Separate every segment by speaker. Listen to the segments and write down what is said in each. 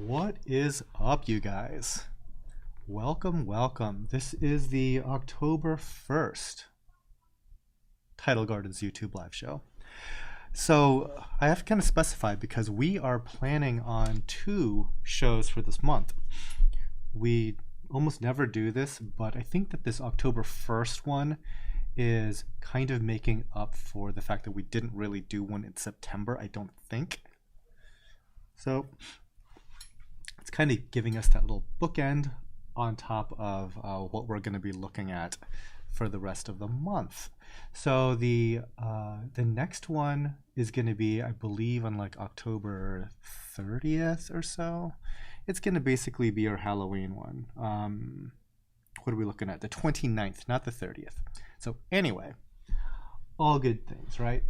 Speaker 1: What is up, you guys? Welcome. This is the October 1st Tidal Gardens YouTube live show. So I have to kind of specify because we are planning on 2 shows for this month. We almost never do this, but I think that this October 1st one is kind of making up for the fact that we didn't really do one in September, I don't think. So it's kind of giving us that little bookend on top of what we're going to be looking at for the rest of the month. So the next one is going to be, I believe, on like October 30th or so. It's going to basically be our Halloween one. What are we looking at? The 29th, not the 30th. So anyway, all good things, right?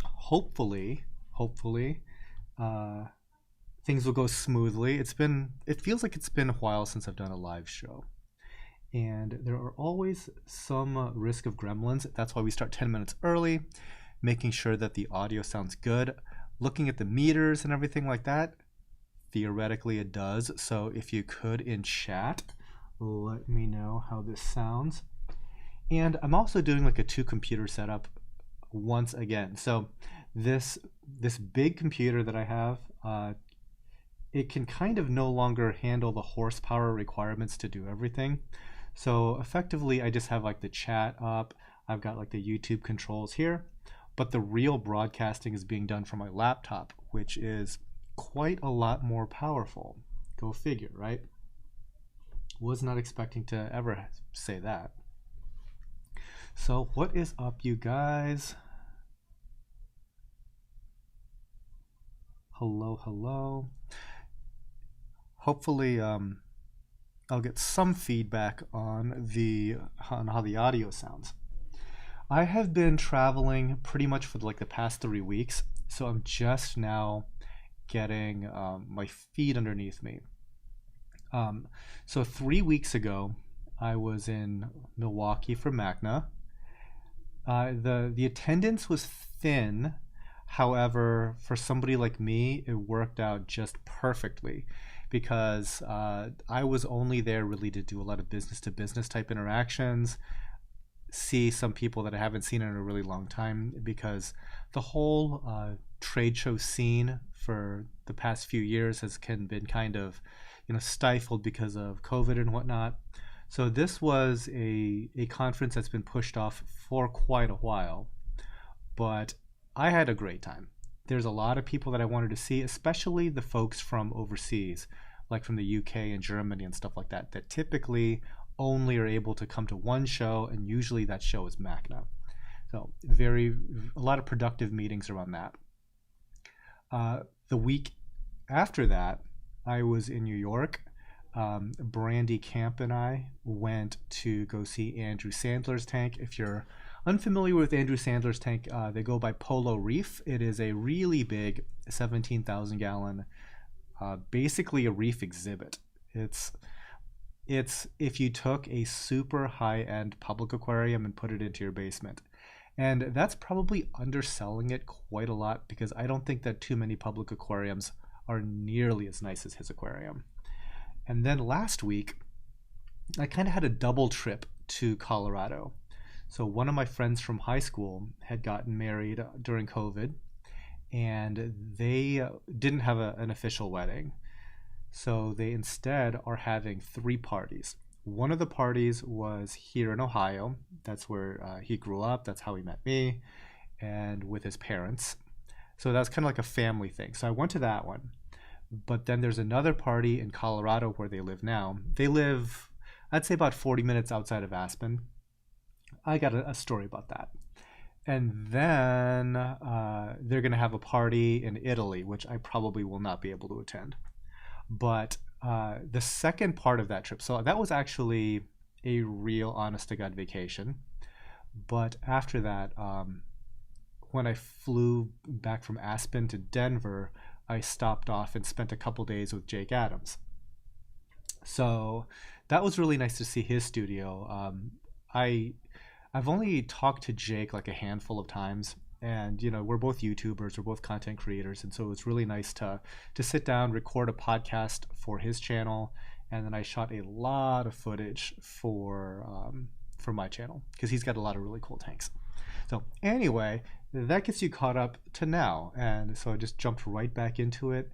Speaker 1: Hopefully, things will go smoothly. It feels like it's been a while since I've done a live show. And there are always some risk of gremlins. That's why we start 10 minutes early, making sure that the audio sounds good. Looking at the meters and everything like that, theoretically it does. So if you could in chat, let me know how this sounds. And I'm also doing like a 2-computer setup once again. So this big computer that I have, it can kind of no longer handle the horsepower requirements to do everything. So effectively, I just have like the chat up. I've got like the YouTube controls here, but the real broadcasting is being done from my laptop, which is quite a lot more powerful. Go figure, right? Was not expecting to ever say that. So what is up, you guys? Hello. Hopefully I'll get some feedback on how the audio sounds. I have been traveling pretty much for like the past 3 weeks, so I'm just now getting my feet underneath me. So 3 weeks ago, I was in Milwaukee for MACNA. The attendance was thin. However, for somebody like me, it worked out just perfectly because I was only there really to do a lot of business-to-business type interactions, see some people that I haven't seen in a really long time, because the whole trade show scene for the past few years has been kind of stifled because of COVID and whatnot. So this was a conference that's been pushed off for quite a while, but I had a great time. There's a lot of people that I wanted to see, especially the folks from overseas, like from the UK and Germany and stuff like that, that typically only are able to come to one show, and usually that show is MACNA. So a lot of productive meetings around that. The week after that, I was in New York. Brandy Camp and I went to go see Andrew Sandler's tank. If you're unfamiliar with Andrew Sandler's tank, they go by Polo Reef. It is a really big 17,000 gallon, basically a reef exhibit. It's if you took a super high-end public aquarium and put it into your basement. And that's probably underselling it quite a lot, because I don't think that too many public aquariums are nearly as nice as his aquarium. And then last week, I kind of had a double trip to Colorado. So one of my friends from high school had gotten married during COVID, and they didn't have an official wedding. So they instead are having 3 parties. One of the parties was here in Ohio. That's where he grew up. That's how he met me, and with his parents. So that's kind of like a family thing. So I went to that one. But then there's another party in Colorado where they live now. They live, I'd say, about 40 minutes outside of Aspen. I got a story about that. And then they're going to have a party in Italy, which I probably will not be able to attend. But the second part of that trip, so that was actually a real honest-to-God vacation. But after that, when I flew back from Aspen to Denver, I stopped off and spent a couple days with Jake Adams. So that was really nice to see his studio. I've only talked to Jake like a handful of times, And we're both YouTubers, we're both content creators, and so it was really nice to sit down, record a podcast for his channel, and then I shot a lot of footage for my channel because he's got a lot of really cool tanks. So anyway, that gets you caught up to now, and so I just jumped right back into it.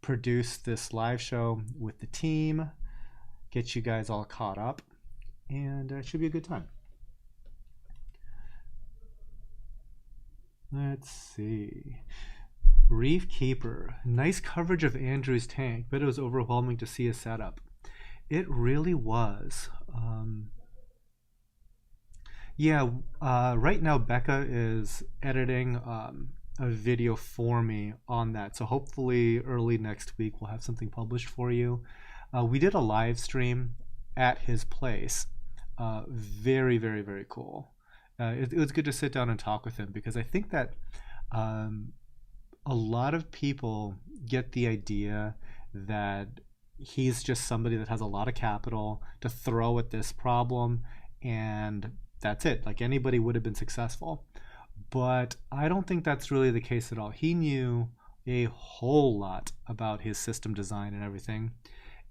Speaker 1: Produced this live show with the team, get you guys all caught up, and it should be a good time. Let's see. Reef Keeper. Nice coverage of Andrew's tank, but it was overwhelming to see his setup. It really was. Right now Becca is editing a video for me on that. So hopefully early next week we'll have something published for you. We did a live stream at his place. Very, very, very cool. It was good to sit down and talk with him because I think that a lot of people get the idea that he's just somebody that has a lot of capital to throw at this problem and that's it. Like anybody would have been successful. But I don't think that's really the case at all. He knew a whole lot about his system design and everything.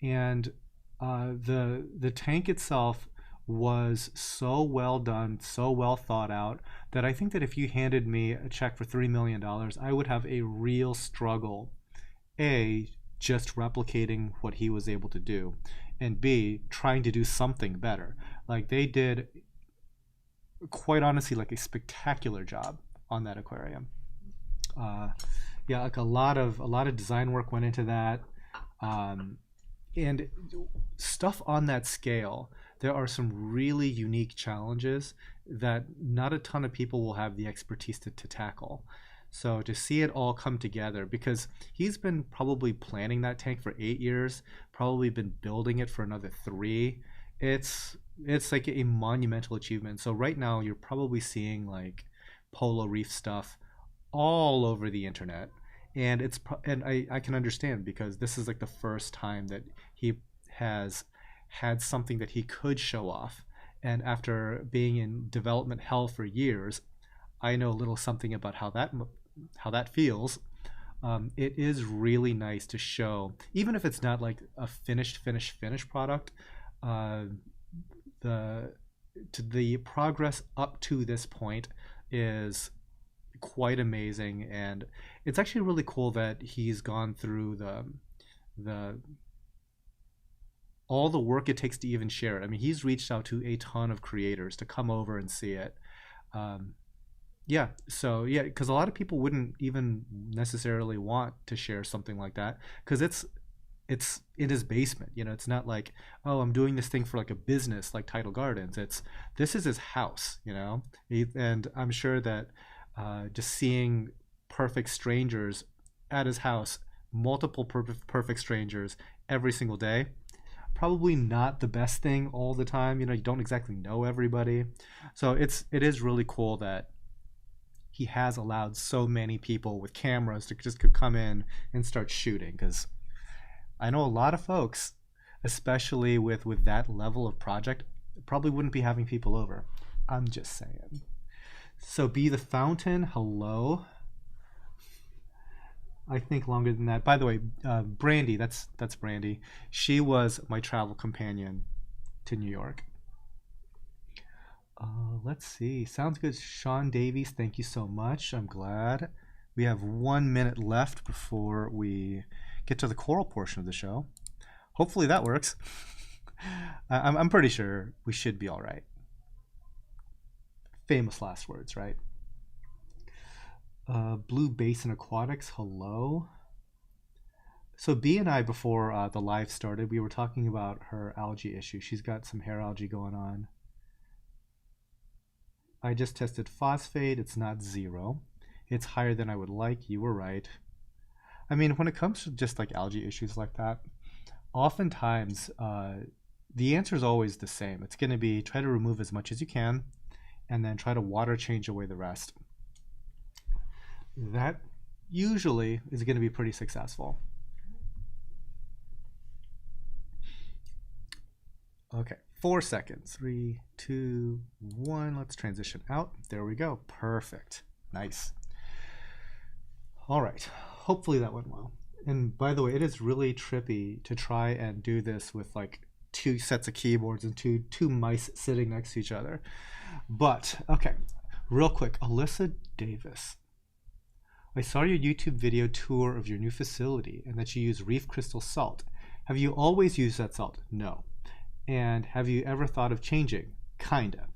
Speaker 1: And the tank itself was so well done, so well thought out, that I think that if you handed me a check for $3 million, I would have a real struggle, A, just replicating what he was able to do, and B, trying to do something better. Like they did, quite honestly, like a spectacular job on that aquarium. Like a lot of design work went into that, and stuff on that scale. There are some really unique challenges that not a ton of people will have the expertise to tackle. So to see it all come together, because he's been probably planning that tank for 8 years, probably been building it for another 3. It's like a monumental achievement. So right now you're probably seeing like Polo Reef stuff all over the internet, and I can understand because this is like the first time that he has had something that he could show off. And after being in development hell for years, I know a little something about how that feels. It is really nice to show, even if it's not like a finished product. The progress up to this point is quite amazing, and it's actually really cool that he's gone through the all the work it takes to even share it. I mean, he's reached out to a ton of creators to come over and see it. Because a lot of people wouldn't even necessarily want to share something like that because it's in his basement. It's not like, oh, I'm doing this thing for like a business like Tidal Gardens. This is his house, and I'm sure that just seeing perfect strangers at his house, multiple perfect strangers every single day, probably not the best thing all the time. You don't exactly know everybody. So it is really cool that he has allowed so many people with cameras to just could come in and start shooting, because I know a lot of folks, especially with that level of project, probably wouldn't be having people over. I'm just saying. So Be the Fountain, hello. I think longer than that. By the way, Brandy, that's Brandy. She was my travel companion to New York. Let's see. Sounds good. Sean Davies, thank you so much. I'm glad. We have 1 minute left before we get to the choral portion of the show. Hopefully that works. I'm pretty sure we should be all right. Famous last words, right? Blue Basin Aquatics, hello. So B and I, before the live started, we were talking about her algae issue. She's got some hair algae going on. I just tested phosphate. It's not 0. It's higher than I would like. You were right. I mean, when it comes to just like algae issues like that, oftentimes the answer is always the same. It's going to be try to remove as much as you can and then try to water change away the rest. That usually is going to be pretty successful. Okay, 4 seconds. 3, 2, 1. Let's transition out. There we go. Perfect. Nice. All right. Hopefully that went well. And by the way, it is really trippy to try and do this with like two sets of keyboards and two mice sitting next to each other. But, okay. Real quick, Alyssa Davis. I saw your YouTube video tour of your new facility and that you use Reef crystal salt. Have you always used that salt? No. And have you ever thought of changing? Kinda.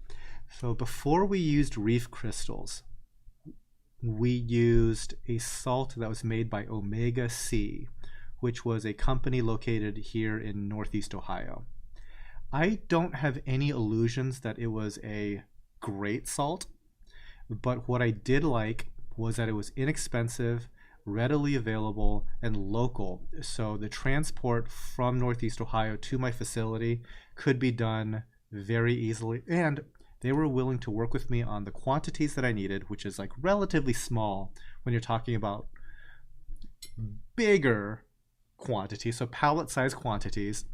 Speaker 1: So before we used Reef crystals, we used a salt that was made by Omega Sea, which was a company located here in Northeast Ohio. I don't have any illusions that it was a great salt, but what I did like was that it was inexpensive, readily available, and local. So the transport from Northeast Ohio to my facility could be done very easily, and they were willing to work with me on the quantities that I needed, which is like relatively small when you're talking about bigger quantities, so pallet-sized quantities.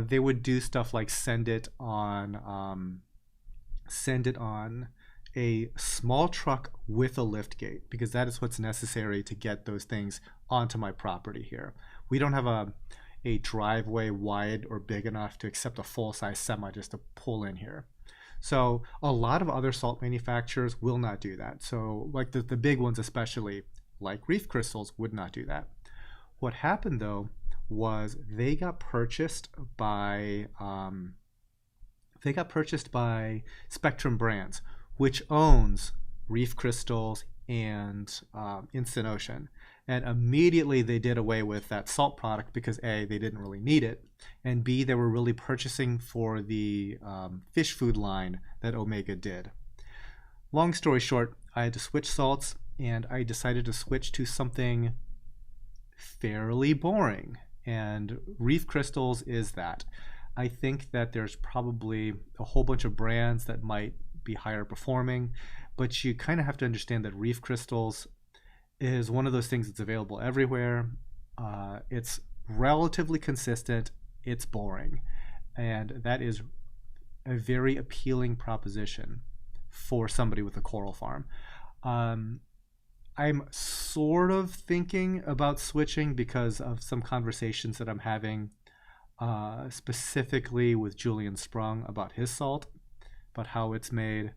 Speaker 1: They would do stuff like send it on a small truck with a lift gate, because that is what's necessary to get those things onto my property here. We don't have a driveway wide or big enough to accept a full-size semi just to pull in here. So a lot of other salt manufacturers will not do that. So like the big ones especially, like Reef crystals, would not do that. What happened though was they got purchased by Spectrum Brands, which owns Reef crystals and Instant Ocean. And immediately they did away with that salt product because A, they didn't really need it, and B, they were really purchasing for the fish food line that Omega did. Long story short, I had to switch salts, and I decided to switch to something fairly boring, and Reef crystals is that. I think that there's probably a whole bunch of brands that might be higher performing, but you kind of have to understand that Reef crystals is one of those things that's available everywhere. It's relatively consistent, it's boring, and that is a very appealing proposition for somebody with a coral farm. I'm sort of thinking about switching because of some conversations that I'm having specifically with Julian Sprung about his salt, about how it's made.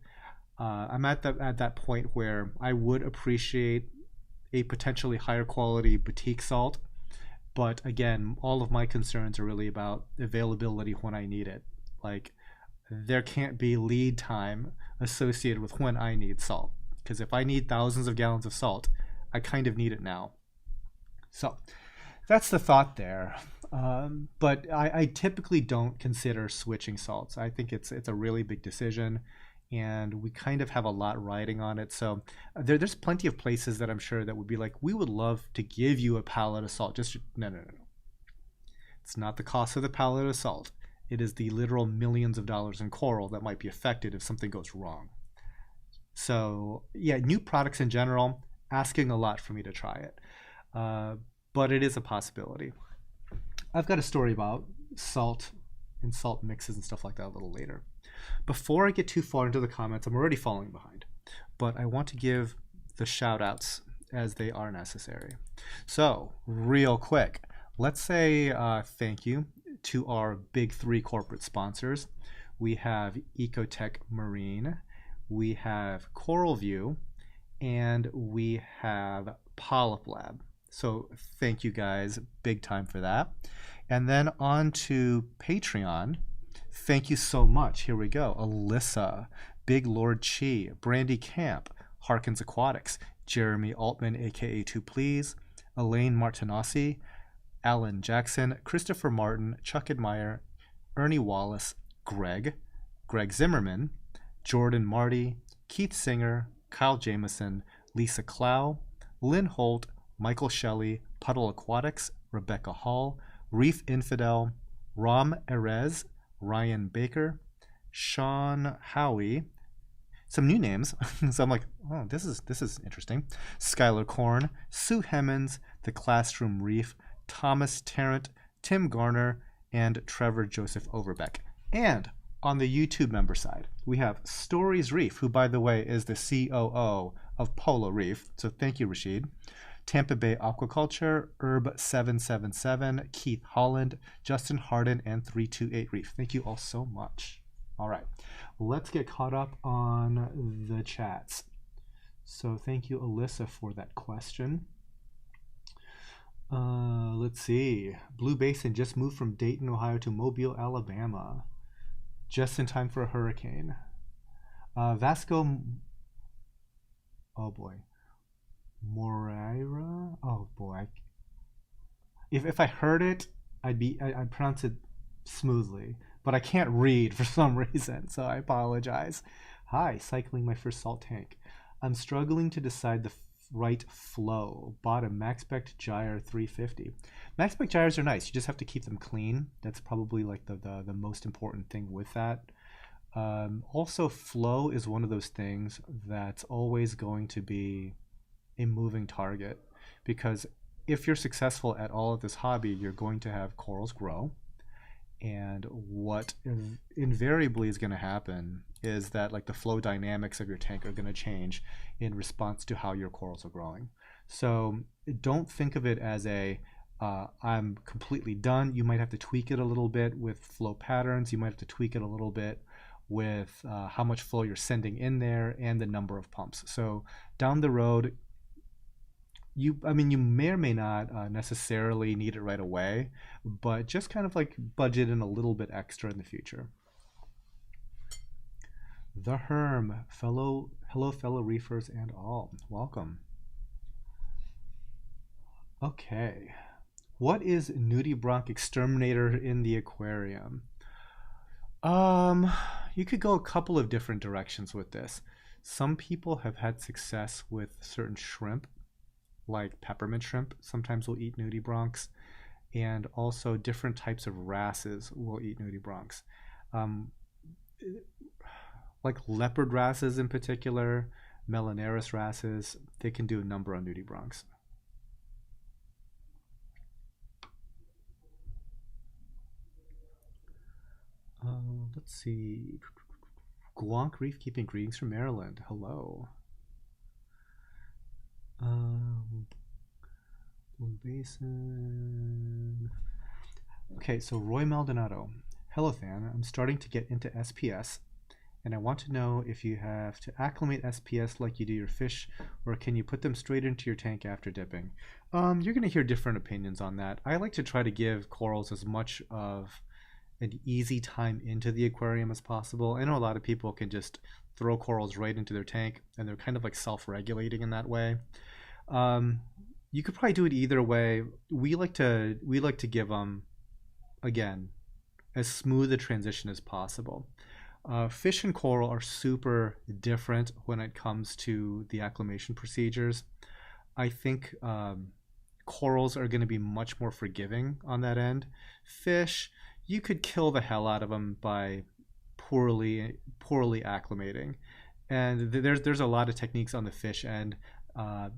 Speaker 1: I'm at that point where I would appreciate a potentially higher quality boutique salt, but again, all of my concerns are really about availability when I need it. Like, there can't be lead time associated with when I need salt, because if I need thousands of gallons of salt, I kind of need it now. So that's the thought there. But I typically don't consider switching salts. I think it's a really big decision, and we kind of have a lot riding on it. So there's plenty of places that I'm sure that would be like, we would love to give you a pallet of salt. No. It's not the cost of the pallet of salt. It is the literal millions of dollars in coral that might be affected if something goes wrong. So yeah, new products in general, asking a lot for me to try it. But it is a possibility. I've got a story about salt and salt mixes and stuff like that a little later. Before I get too far into the comments, I'm already falling behind, but I want to give the shout outs as they are necessary. So real quick, let's say thank you to our big three corporate sponsors. We have Ecotech Marine, we have Coral View, and we have Polyp Lab. So thank you guys big time for that. And then on to Patreon. Thank you so much. Here we go. Alyssa, Big Lord Chi, Brandy Camp, Harkins Aquatics, Jeremy Altman, aka Two Please, Elaine Martinozzi, Alan Jackson, Christopher Martin, Chuck Admire, Ernie Wallace, Greg Zimmerman, Jordan Marty, Keith Singer, Kyle Jameson, Lisa Clow, Lynn Holt, Michael Shelley, Puddle Aquatics, Rebecca Hall, Reef Infidel, Ram Erez, Ryan Baker, Sean Howie, some new names. So I'm like, oh, this is interesting. Skylar Korn, Sue Hemmons, The Classroom Reef, Thomas Tarrant, Tim Garner, and Trevor Joseph Overbeck. And on the YouTube member side, we have Stories Reef, who, by the way, is the COO of Polo Reef. So thank you, Rashid. Tampa Bay Aquaculture, Herb777, Keith Holland, Justin Harden, and 328 Reef. Thank you all so much. All right, let's get caught up on the chats. So thank you, Alyssa, for that question. Let's see. Blue Basin just moved from Dayton, Ohio to Mobile, Alabama, just in time for a hurricane. Vasco, oh boy. Moreira? Oh boy. If I heard it, I'd pronounce it smoothly, but I can't read for some reason, so I apologize. Hi, cycling my first salt tank. I'm struggling to decide the right flow. Bought a MaxSpec Gyre 350. MaxSpec gyres are nice. You just have to keep them clean. That's probably like the most important thing with that. Also, flow is one of those things that's always going to be a moving target, because if you're successful at all of this hobby, you're going to have corals grow, and what invariably is going to happen is that like the flow dynamics of your tank are going to change in response to how your corals are growing. So don't think of it as a I'm completely done. You might have to tweak it a little bit with flow patterns. You might have to tweak it a little bit with how much flow you're sending in there and the number of pumps. So down the road, you may or may not necessarily need it right away, but just kind of like budget in a little bit extra in the future. The Herm, hello fellow reefers and all, welcome. Okay, what is nudibranch exterminator in the aquarium? You could go a couple of different directions with this. Some people have had success with certain shrimp, like peppermint shrimp sometimes will eat nudibranchs, and also different types of wrasses will eat nudibranchs. Like leopard wrasses in particular, Melanaris wrasses, they can do a number on nudibranchs. Let's see. Guanc Reef Keeping, greetings from Maryland. Hello. Blue Basin. Okay, so Roy Maldonado. Hello, Than. I'm starting to get into SPS, and I want to know if you have to acclimate SPS like you do your fish, or can you put them straight into your tank after dipping? You're going to hear different opinions on that. I like to try to give corals as much of an easy time into the aquarium as possible. I know a lot of people can just throw corals right into their tank, and they're kind of like self-regulating in that way. You could probably do it either way. We like to give them, again, as smooth a transition as possible. Fish and coral are super different when it comes to the acclimation procedures. I think corals are going to be much more forgiving on that end. Fish, you could kill the hell out of them by poorly acclimating, and there's a lot of techniques on the fish end. A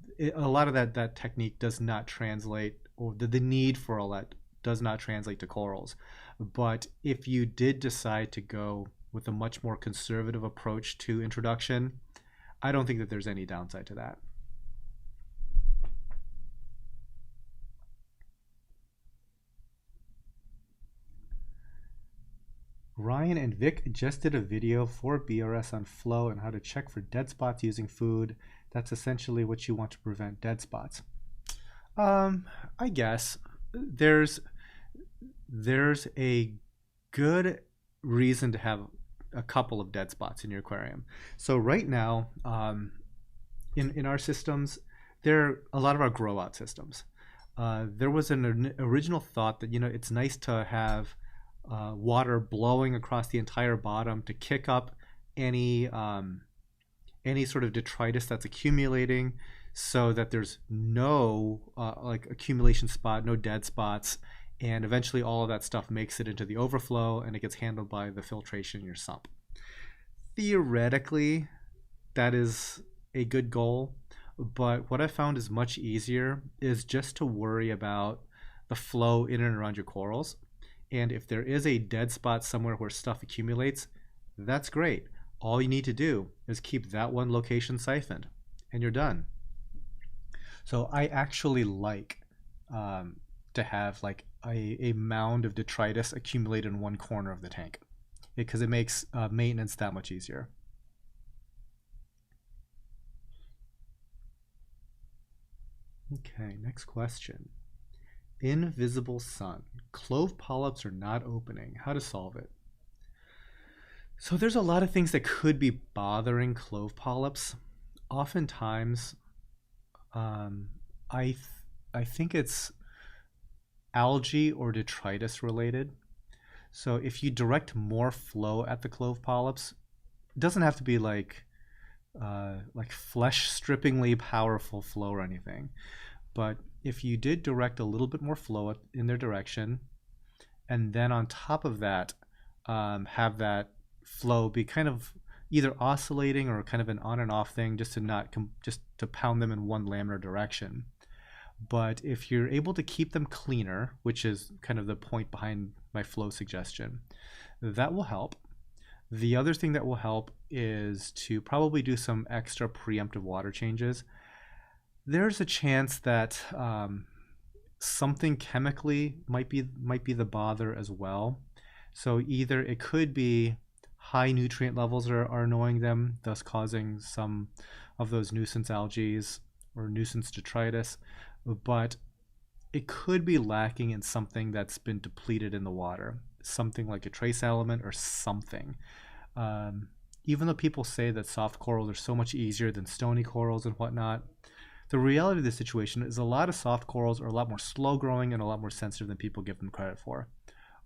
Speaker 1: lot of that technique does not translate, or the need for all that does not translate to corals. But if you did decide to go with a much more conservative approach to introduction, I don't think that there's any downside to that. Ryan and Vic just did a video for BRS on flow and how to check for dead spots using food. That's essentially what you want to prevent dead spots. I guess there's a good reason to have a couple of dead spots in your aquarium. So right now, in our systems, there are a lot of our grow out systems. There was an original thought that, it's nice to have water blowing across the entire bottom to kick up any sort of detritus that's accumulating, so that there's no like accumulation spot, no dead spots, and eventually all of that stuff makes it into the overflow and it gets handled by the filtration in your sump. Theoretically, that is a good goal, but what I found is much easier is just to worry about the flow in and around your corals. And if there is a dead spot somewhere where stuff accumulates, that's great. All you need to do is keep that one location siphoned, and you're done. So I actually like to have like a mound of detritus accumulate in one corner of the tank because it makes maintenance that much easier. Okay, next question. Invisible sun. Clove polyps are not opening. How to solve it? So there's a lot of things that could be bothering clove polyps. Oftentimes, um, I think it's algae or detritus related. So if you direct more flow at the clove polyps, it doesn't have to be like flesh strippingly powerful flow or anything. But if you did direct a little bit more flow in their direction, and then on top of that, have that flow be kind of either oscillating or kind of an on and off thing, just to not just to pound them in one laminar direction. But if you're able to keep them cleaner, which is kind of the point behind my flow suggestion, that will help. The other thing that will help is to probably do some extra preemptive water changes. There's a chance that something chemically might be the bother as well. So either it could be high nutrient levels are annoying them, thus causing some of those nuisance algae or nuisance detritus, but it could be lacking in something that's been depleted in the water, something like a trace element or something. Even though people say that soft corals are so much easier than stony corals and whatnot, the reality of the situation is a lot of soft corals are a lot more slow growing and a lot more sensitive than people give them credit for.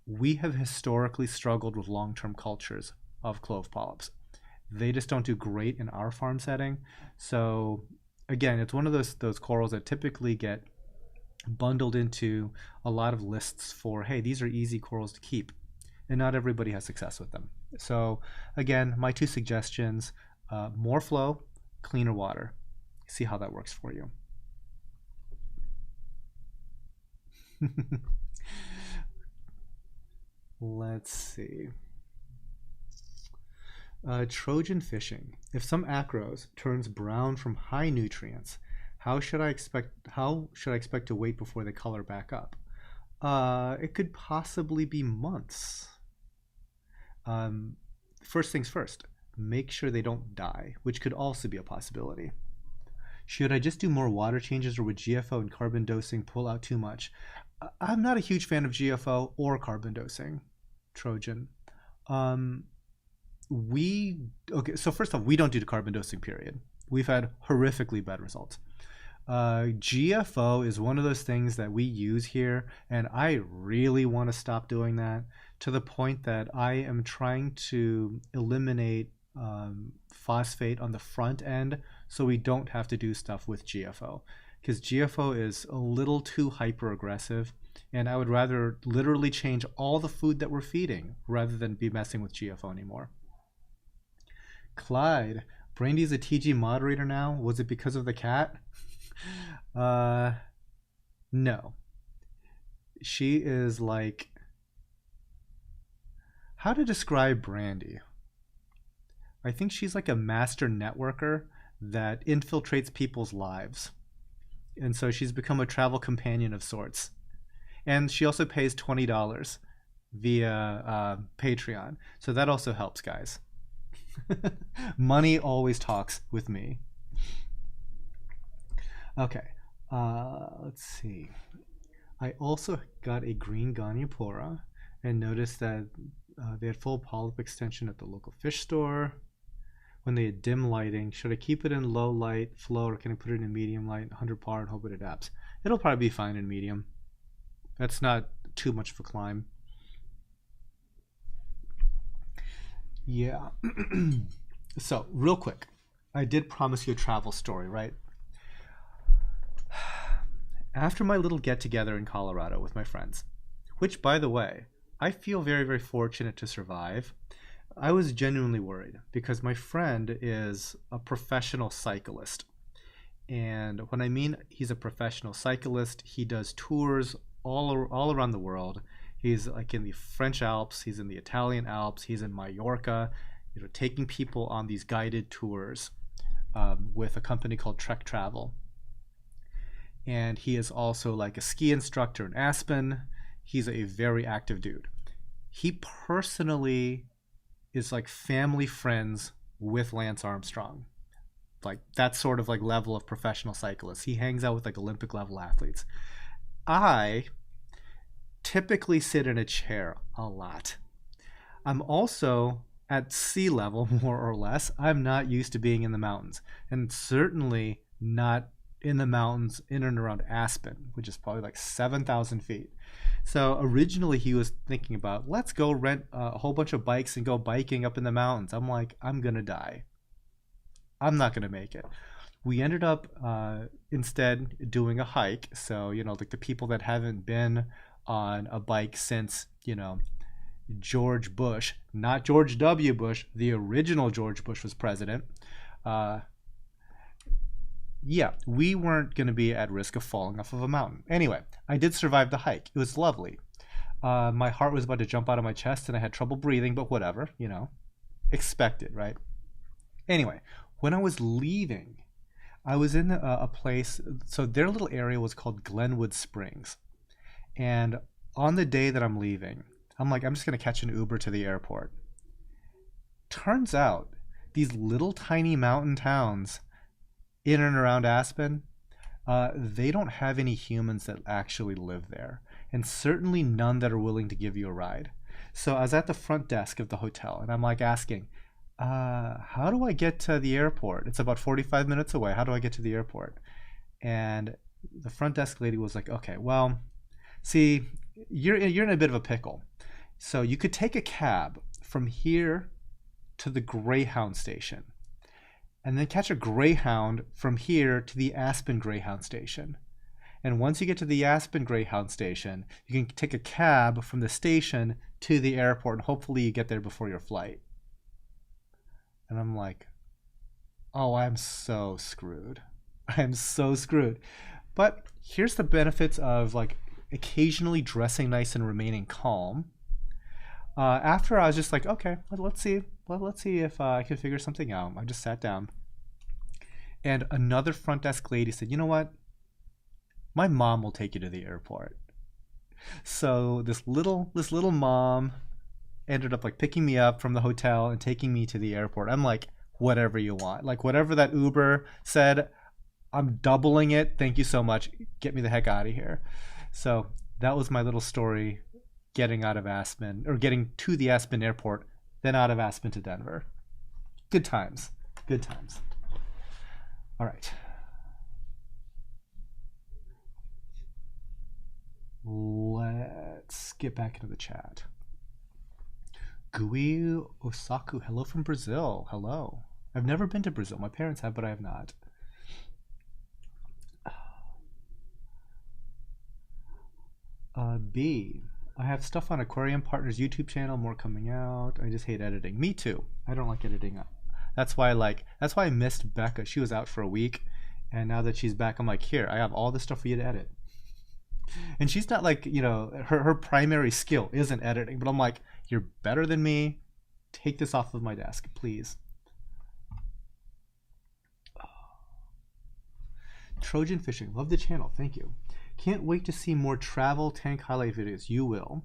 Speaker 1: We have historically struggled with long-term cultures of clove polyps. They just don't do great in our farm setting. So again, it's one of those corals that typically get bundled into a lot of lists for, hey, these are easy corals to keep. And not everybody has success with them. So again, my two suggestions, more flow, cleaner water. See how that works for you. Let's see. Trojan fishing. If some acros turns brown from high nutrients, how should I expect to wait before they color back up? It could possibly be months. First things first, make sure they don't die, which could also be a possibility. Should I just do more water changes, or would GFO and carbon dosing pull out too much? I'm not a huge fan of GFO or carbon dosing, Trojan. So first off, we don't do the carbon dosing, period. We've had horrifically bad results. GFO is one of those things that we use here, and I really want to stop doing that, to the point that I am trying to eliminate phosphate on the front end so we don't have to do stuff with GFO, because GFO is a little too hyper aggressive, and I would rather literally change all the food that we're feeding rather than be messing with GFO anymore. Clyde, Brandy's a TG moderator now. Was it because of the cat? No. She is like, how to describe Brandy? I think she's like a master networker that infiltrates people's lives. And so she's become a travel companion of sorts. And she also pays $20 via Patreon. So that also helps, guys. Money always talks with me. Okay, let's see. I also got a green Ganyapora and noticed that they had full polyp extension at the local fish store. When they had dim lighting, should I keep it in low light flow, or can I put it in medium light, 100 par, and hope it adapts? It'll probably be fine in medium. That's not too much of a climb. Yeah. So, real quick, I did promise you a travel story, right? After my little get-together in Colorado with my friends, which, by the way, I feel very, very fortunate to survive, I was genuinely worried because my friend is a professional cyclist. And when I mean he's a professional cyclist, he does tours all around the world. He's like in the French Alps, he's in the Italian Alps, he's in Mallorca, taking people on these guided tours with a company called Trek Travel. And he is also like a ski instructor in Aspen. He's a very active dude. He personally is like family friends with Lance Armstrong. Like that sort of like level of professional cyclists. He hangs out with like Olympic level athletes. I typically sit in a chair a lot. I'm also at sea level, more or less. I'm not used to being in the mountains, and certainly not in the mountains in and around Aspen, which is probably like 7,000 feet. So originally he was thinking about, let's go rent a whole bunch of bikes and go biking up in the mountains. I'm like, I'm going to die. I'm not going to make it. We ended up instead doing a hike. So, like the people that haven't been on a bike since, George Bush, not George W. Bush, the original George Bush was president. Yeah, we weren't going to be at risk of falling off of a mountain. Anyway, I did survive the hike. It was lovely. My heart was about to jump out of my chest and I had trouble breathing, but whatever, expected, right? Anyway, when I was leaving, I was in a place, so their little area was called Glenwood Springs. And on the day that I'm leaving, I'm like, I'm just going to catch an Uber to the airport. Turns out, these little tiny mountain towns in and around Aspen, they don't have any humans that actually live there. And certainly none that are willing to give you a ride. So I was at the front desk of the hotel, and I'm like asking, how do I get to the airport? It's about 45 minutes away. How do I get to the airport? And the front desk lady was like, okay, well, see, you're in a bit of a pickle. So you could take a cab from here to the Greyhound station and then catch a Greyhound from here to the Aspen Greyhound station. And once you get to the Aspen Greyhound station, you can take a cab from the station to the airport and hopefully you get there before your flight. And I'm like, oh, I'm so screwed. I'm so screwed. But here's the benefits of like occasionally dressing nice and remaining calm. After I was just like, okay, let's see if I can figure something out. I just sat down, and another front desk lady said, you know what? My mom will take you to the airport. So this little mom ended up like picking me up from the hotel and taking me to the airport. I'm like, whatever you want, like whatever that Uber said, I'm doubling it. Thank you so much. Get me the heck out of here. So that was my little story. Getting out of Aspen, or getting to the Aspen airport, then out of Aspen to Denver. Good times. Good times. All right. Let's get back into the chat. Gui Osaku, hello from Brazil. Hello. I've never been to Brazil. My parents have, but I have not. B. I have stuff on Aquarium Partners YouTube channel, more coming out. I just hate editing. Me too. I don't like editing. That's why I missed Becca. She was out for a week, and now that she's back, I'm like, here, I have all this stuff for you to edit. And she's not like, her primary skill isn't editing, but I'm like, you're better than me. Take this off of my desk, please. Trojan Fishing, love the channel. Thank you. Can't wait to see more travel tank highlight videos. You will.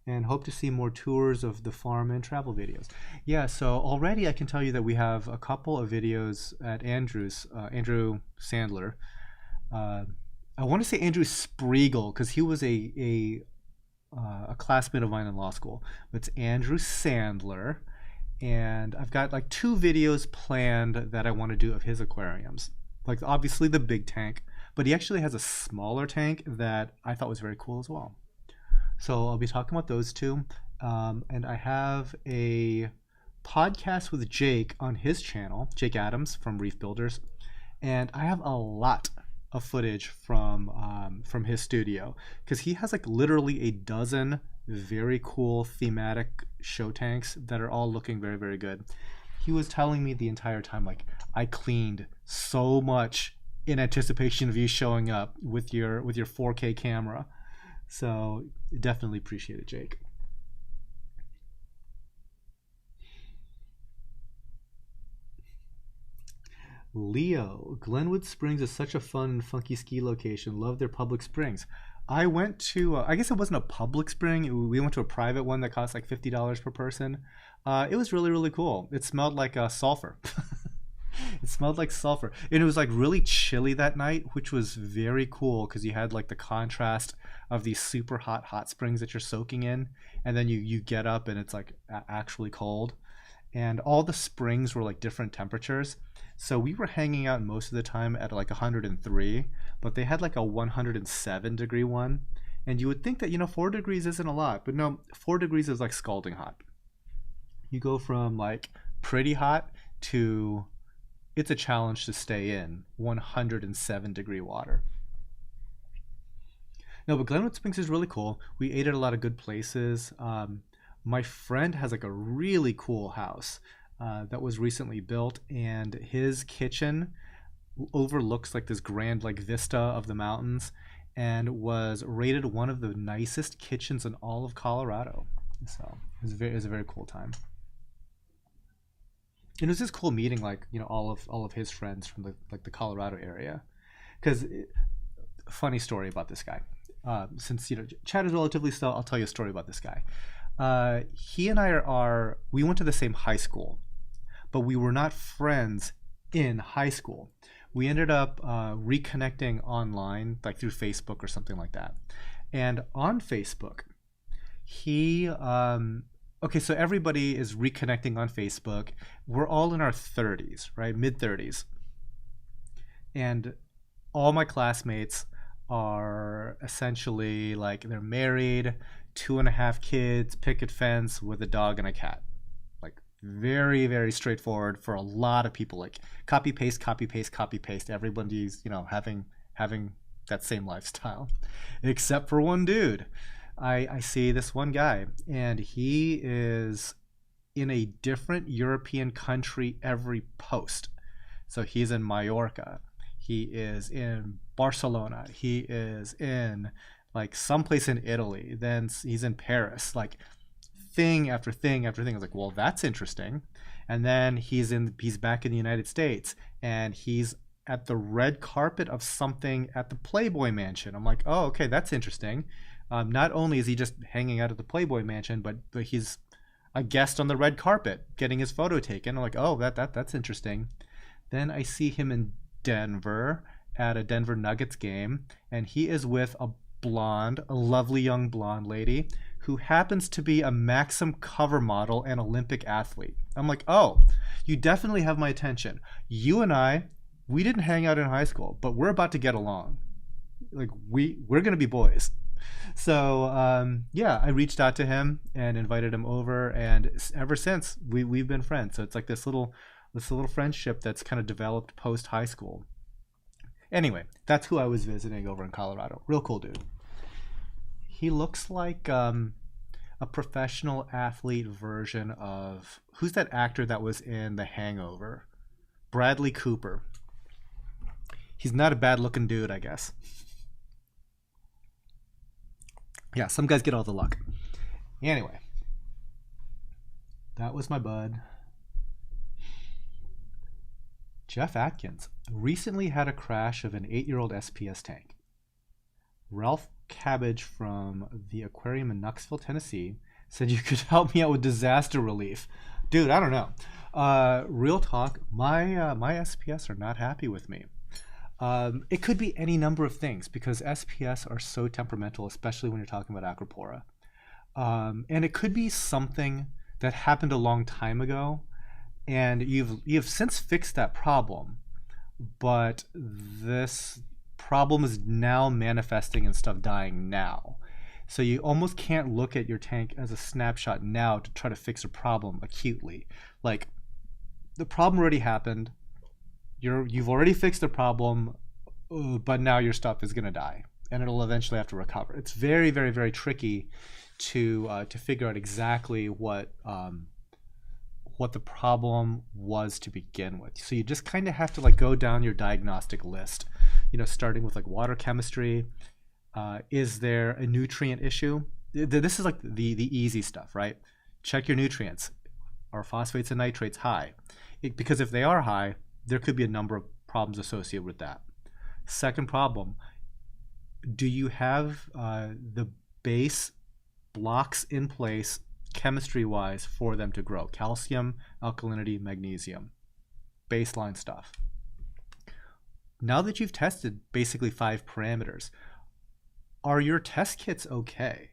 Speaker 1: And hope to see more tours of the farm and travel videos. Yeah, so already I can tell you that we have a couple of videos at Andrew's, Andrew Sandler. I want to say Andrew Spriegel because he was a classmate of mine in law school. But it's Andrew Sandler. And I've got like 2 videos planned that I want to do of his aquariums. Like obviously the big tank, but he actually has a smaller tank that I thought was very cool as well. So I'll be talking about those 2. And I have a podcast with Jake on his channel, Jake Adams from Reef Builders. And I have a lot of footage from his studio because he has like literally a dozen very cool thematic show tanks that are all looking very, very good. He was telling me the entire time, like, I cleaned so much in anticipation of you showing up with your 4K camera. So definitely appreciate it, Jake. Leo, Glenwood Springs is such a fun and funky ski location. Love their public springs. I went to, I guess it wasn't a public spring. We went to a private one that cost like $50 per person. It was really, really cool. It smelled like sulfur. It smelled like sulfur. And it was like really chilly that night, which was very cool because you had like the contrast of these super hot springs that you're soaking in. And then you get up and it's like actually cold. And all the springs were like different temperatures. So we were hanging out most of the time at like 103, but they had like a 107 degree one. And you would think that, 4 degrees isn't a lot, but no, 4 degrees is like scalding hot. You go from like pretty hot to it's a challenge to stay in 107 degree water. No, but Glenwood Springs is really cool. We ate at a lot of good places. My friend has like a really cool house that was recently built, and his kitchen overlooks like this grand like vista of the mountains, and was rated one of the nicest kitchens in all of Colorado. So it was a very cool time. And it was just cool meeting like all of his friends from the Colorado area, because funny story about this guy. Since chat is relatively slow, I'll tell you a story about this guy. He and I we went to the same high school, but we were not friends in high school. We ended up reconnecting online, like through Facebook or something like that. And on Facebook, he okay, so everybody is reconnecting on Facebook. We're all in our 30s, right? Mid 30s. And all my classmates are essentially like they're married, 2.5 kids, picket fence with a dog and a cat. Like very, very straightforward for a lot of people. Like copy paste, copy paste, copy paste. Everybody's, having that same lifestyle. Except for one dude. I see this one guy, and he is in a different European country every post. So he's in Mallorca. He is in Barcelona. He is in like someplace in Italy. Then he's in Paris. Like thing after thing after thing. I was like, well, that's interesting. And then he's back in the United States, and he's at the red carpet of something at the Playboy Mansion. I'm like, oh, okay, that's interesting. Not only is he just hanging out at the Playboy Mansion, but he's a guest on the red carpet getting his photo taken. I'm like, oh, that's interesting. Then I see him in Denver at a Denver Nuggets game, and he is with a lovely young blonde lady who happens to be a Maxim cover model and Olympic athlete. I'm like, oh, you definitely have my attention. You and we didn't hang out in high school, but we're about to get along. Like we're gonna be boys. So I reached out to him and invited him over, and ever since we've been friends. So it's like this little friendship that's kind of developed post high school. Anyway, that's who I was visiting over in Colorado. Real cool dude. He looks like a professional athlete version of who's that actor that was in The Hangover? Bradley Cooper. He's not a bad looking dude, I guess. Yeah, some guys get all the luck. Anyway, that was my bud. Jeff Atkins recently had a crash of an 8-year-old SPS tank. Ralph Cabbage from the aquarium in Knoxville, Tennessee said you could help me out with disaster relief. Dude, I don't know. Real talk, my SPS are not happy with me. It could be any number of things because SPS are so temperamental, especially when you're talking about Acropora. And it could be something that happened a long time ago, and you've since fixed that problem, but this problem is now manifesting and stuff dying now. So you almost can't look at your tank as a snapshot now to try to fix a problem acutely. Like the problem already happened. You've already fixed the problem, but now your stuff is gonna die, and it'll eventually have to recover. It's very, very, very tricky to figure out exactly what the problem was to begin with. So you just kind of have to like go down your diagnostic list, starting with like water chemistry. Is there a nutrient issue? This is like the easy stuff, right? Check your nutrients. Are phosphates and nitrates high? Because if they are high, there could be a number of problems associated with that. Second problem, do you have the base blocks in place chemistry-wise for them to grow? Calcium, alkalinity, magnesium. Baseline stuff. Now that you've tested basically 5 parameters, are your test kits okay?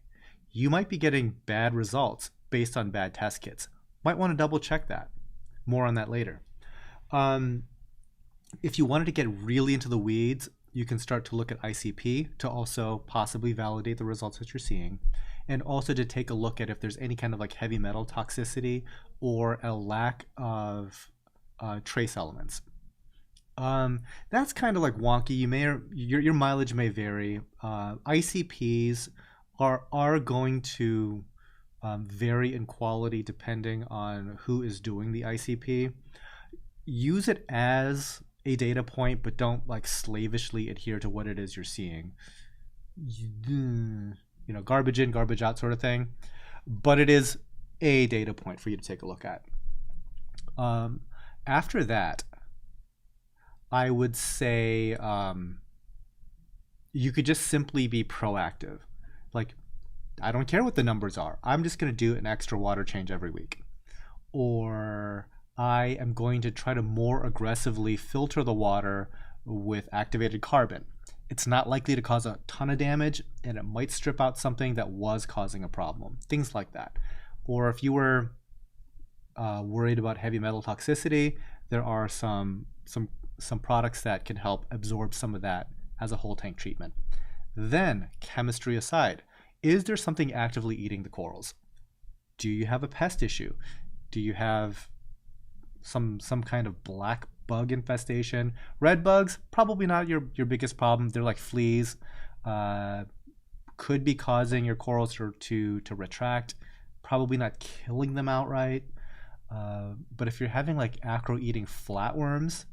Speaker 1: You might be getting bad results based on bad test kits. Might want to double check that. More on that later. If you wanted to get really into the weeds, you can start to look at ICP to also possibly validate the results that you're seeing, and also to take a look at if there's any kind of like heavy metal toxicity or a lack of trace elements. That's kind of like wonky. Your mileage may vary. ICPs are going to vary in quality depending on who is doing the ICP. Use it as a data point, but don't like slavishly adhere to what it is you're seeing. Garbage in, garbage out sort of thing. But it is a data point for you to take a look at. After that, I would say you could just simply be proactive. Like, I don't care what the numbers are. I'm just going to do an extra water change every week. Or I am going to try to more aggressively filter the water with activated carbon. It's not likely to cause a ton of damage, and it might strip out something that was causing a problem. Things like that. Or if you were worried about heavy metal toxicity, there are some products that can help absorb some of that as a whole tank treatment. Then, chemistry aside, is there something actively eating the corals? Do you have a pest issue? Do you have some kind of black bug infestation? Red bugs, probably not your biggest problem. They're like fleas. Could be causing your corals to retract. Probably not killing them outright. But if you're having like acro-eating flatworms,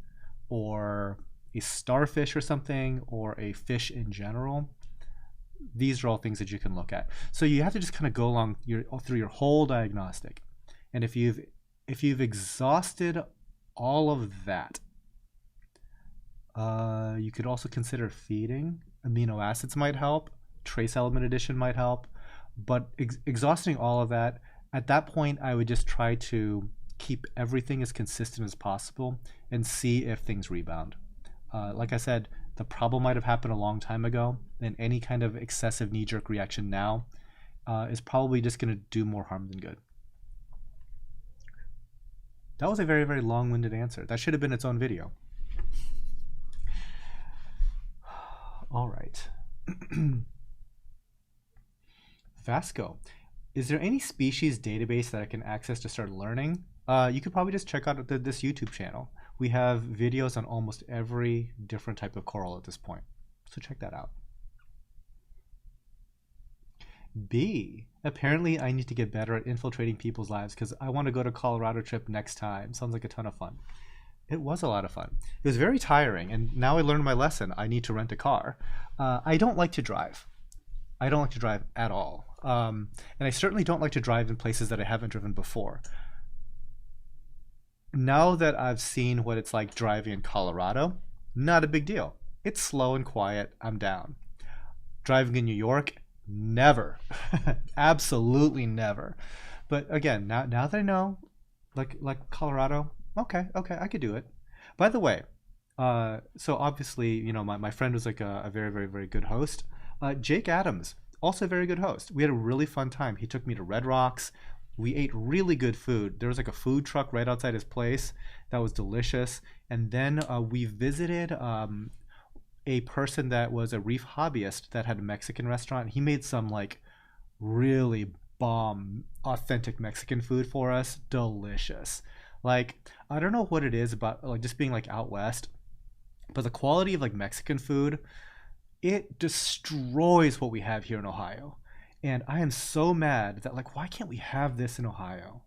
Speaker 1: or a starfish or something, or a fish in general, these are all things that you can look at. So you have to just kind of go along through your whole diagnostic. And if you've exhausted all of that, you could also consider feeding. Amino acids might help. Trace element addition might help. But exhausting all of that, at that point, I would just try to keep everything as consistent as possible and see if things rebound. Like I said, the problem might have happened a long time ago, and any kind of excessive knee-jerk reaction now is probably just going to do more harm than good. That was a very, very long-winded answer. That should have been its own video. All right. Vasco, is there any species database that I can access to start learning? You could probably just check out this YouTube channel. We have videos on almost every different type of coral at this point. So check that out. B, apparently I need to get better at infiltrating people's lives because I want to go to Colorado trip next time. Sounds like a ton of fun. It was a lot of fun. It was very tiring, and now I learned my lesson. I need to rent a car. I don't like to drive. I don't like to drive at all. And I certainly don't like to drive in places that I haven't driven before. Now that I've seen what it's like driving in Colorado, not a big deal. It's slow and quiet. I'm down. Driving in New York, never. Absolutely never. But again, now that I know, like Colorado, okay, I could do it. By the way, so obviously, my friend was like a very, very, very good host. Jake Adams, also a very good host. We had a really fun time. He took me to Red Rocks. We ate really good food. There was like a food truck right outside his place that was delicious. And then we visited a person that was a reef hobbyist that had a Mexican restaurant. He made some like really bomb authentic Mexican food for us. Delicious. Like, I don't know what it is about like just being like out west, but the quality of like Mexican food, it destroys what we have here in Ohio. And I am so mad that like, why can't we have this in Ohio?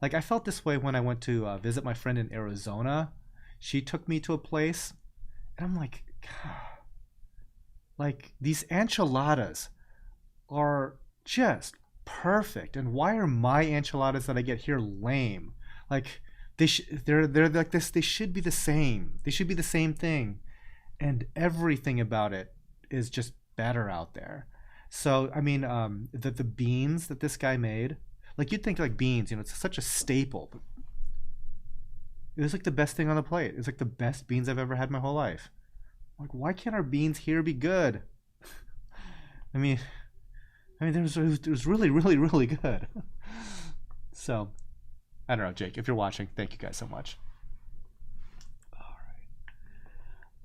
Speaker 1: Like, I felt this way when I went to visit my friend in Arizona. She took me to a place, and I'm like, God, like these enchiladas are just perfect. And why are my enchiladas that I get here lame? Like, They're like this. They should be the same. They should be the same thing, and everything about it is just better out there. So I mean, the beans that this guy made, like you'd think like beans, it's such a staple. But it was like the best thing on the plate. It's like the best beans I've ever had in my whole life. Like, why can't our beans here be good? I mean, it was really, really, really good. So, I don't know, Jake. If you're watching, thank you guys so much.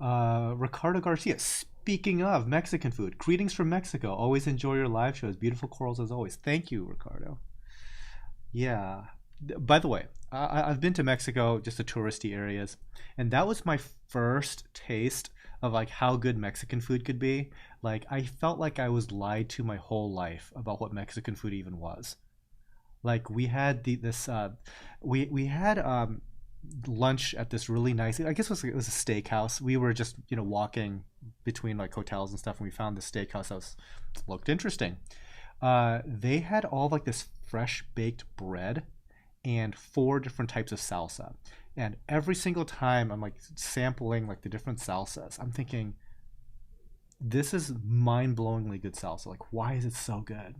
Speaker 1: All right. Ricardo Garcia. Speaking of Mexican food, greetings from Mexico. Always enjoy your live shows. Beautiful corals as always. Thank you, Ricardo. Yeah. By the way, I've been to Mexico, just the touristy areas, and that was my first taste of like how good Mexican food could be. Like I felt like I was lied to my whole life about what Mexican food even was. Like we had we had lunch at this really nice. I guess it was a steakhouse. We were just walking between like hotels and stuff, and we found this steakhouse that looked interesting. They had all like this fresh baked bread and 4 different types of salsa. And every single time I'm like sampling like the different salsas, I'm thinking, this is mind-blowingly good salsa. Like, why is it so good?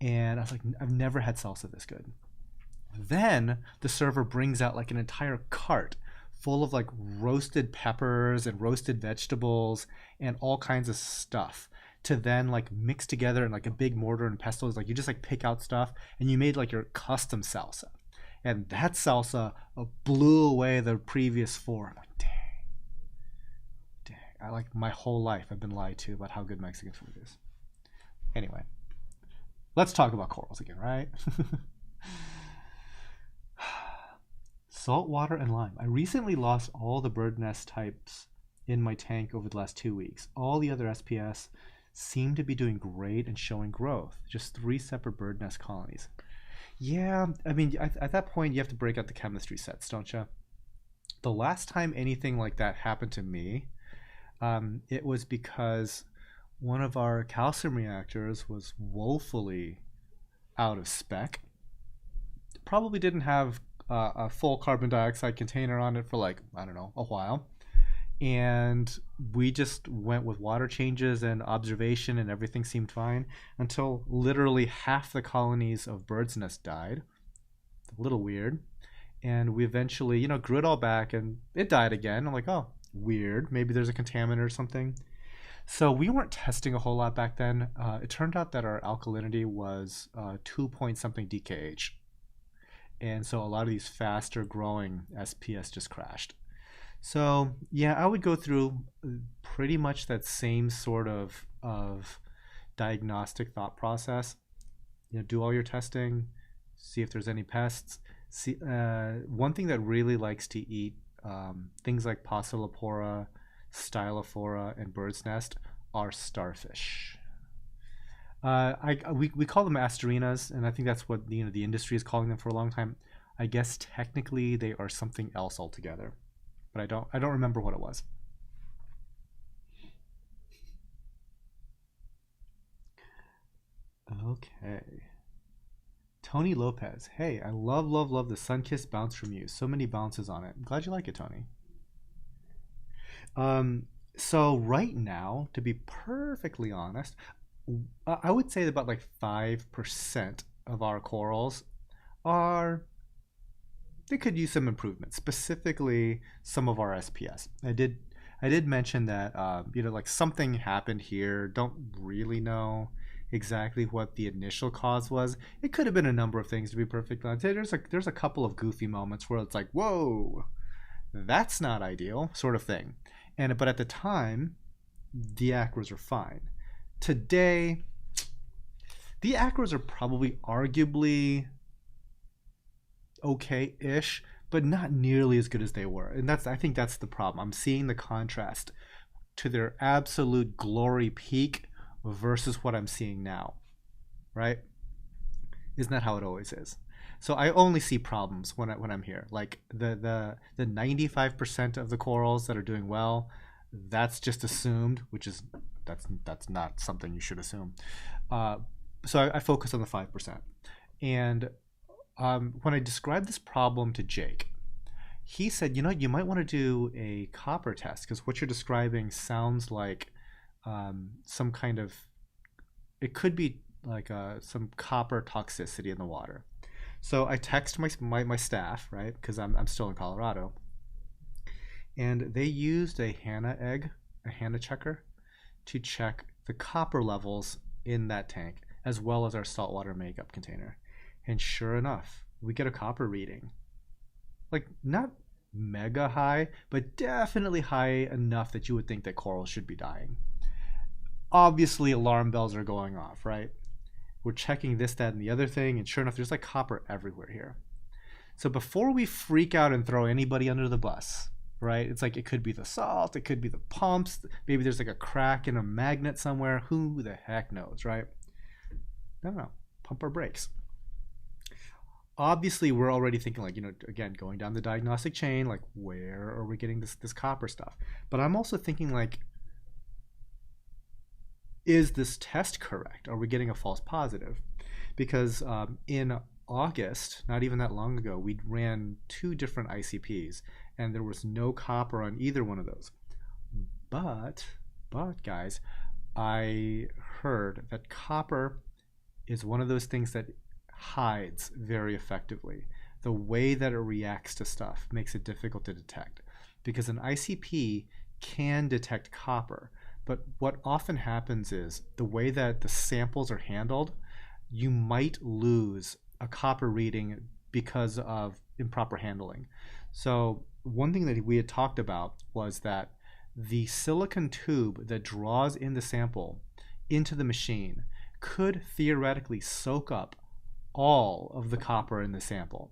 Speaker 1: And I was like, I've never had salsa this good. Then the server brings out like an entire cart full of like roasted peppers and roasted vegetables and all kinds of stuff to then like mix together in like a big mortar and pestle. Like you just like pick out stuff and you made like your custom salsa. And that salsa blew away the previous 4. I'm like, dang. I like my whole life I've been lied to about how good Mexican food is. Anyway, let's talk about corals again, right? Salt water and lime. I recently lost all the bird nest types in my tank over the last 2 weeks. All the other SPS seem to be doing great and showing growth. Just 3 separate bird nest colonies. Yeah, I mean, at that point, you have to break out the chemistry sets, don't you? The last time anything like that happened to me, it was because one of our calcium reactors was woefully out of spec. Probably didn't have a full carbon dioxide container on it for like, I don't know, a while. And we just went with water changes and observation, and everything seemed fine until literally half the colonies of bird's nest died. A little weird. And we eventually, grew it all back, and it died again. I'm like, oh, weird. Maybe there's a contaminant or something. So we weren't testing a whole lot back then. It turned out that our alkalinity was 2 point something DKH. And so a lot of these faster growing SPS just crashed. So yeah, I would go through pretty much that same sort of diagnostic thought process. Do all your testing, see if there's any pests. See, one thing that really likes to eat things like Acropora, Stylophora, and bird's nest are starfish. We call them asterinas, and I think that's what the industry is calling them for a long time. I guess technically they are something else altogether, but I don't remember what it was. Okay. Tony Lopez. Hey, I love the Sunkissed bounce from you. So many bounces on it. I'm glad you like it, Tony. So right now, to be perfectly honest, I would say that about like 5% of our corals they could use some improvement, specifically some of our SPS. I did mention that like something happened here. Don't really know exactly what the initial cause was. It could have been a number of things, to be perfectly honest. There's a couple of goofy moments where it's like, whoa, that's not ideal, sort of thing. But at the time, the acros are fine. Today, the acros are probably arguably okay-ish, but not nearly as good as they were. And I think that's the problem. I'm seeing the contrast to their absolute glory peak versus what I'm seeing now, right? Isn't that how it always is? So I only see problems when I'm here. Like the 95% of the corals that are doing well, that's just assumed, which is that's not something you should assume. So I focus on the 5%, and when I described this problem to Jake, he said, you might want to do a copper test because what you're describing sounds like some kind of, it could be like some copper toxicity in the water. So I text my staff, right? Because I'm still in Colorado, and they used a HANA checker, to check the copper levels in that tank as well as our saltwater makeup container. And sure enough, we get a copper reading. Like not mega high, but definitely high enough that you would think that coral should be dying. Obviously, alarm bells are going off, right? We're checking this, that, and the other thing, and sure enough, there's like copper everywhere here. So before we freak out and throw anybody under the bus, right? It's like it could be the salt, it could be the pumps, maybe there's like a crack in a magnet somewhere. Who the heck knows, right? No, pump our brakes. Obviously, we're already thinking like, again, going down the diagnostic chain, like where are we getting this copper stuff? But I'm also thinking like, is this test correct? Are we getting a false positive? Because in August, not even that long ago, we ran 2 different ICPs and there was no copper on either one of those. But guys, I heard that copper is one of those things that hides very effectively. The way that it reacts to stuff makes it difficult to detect because an ICP can detect copper. But what often happens is the way that the samples are handled, you might lose a copper reading because of improper handling. So one thing that we had talked about was that the silicon tube that draws in the sample into the machine could theoretically soak up all of the copper in the sample.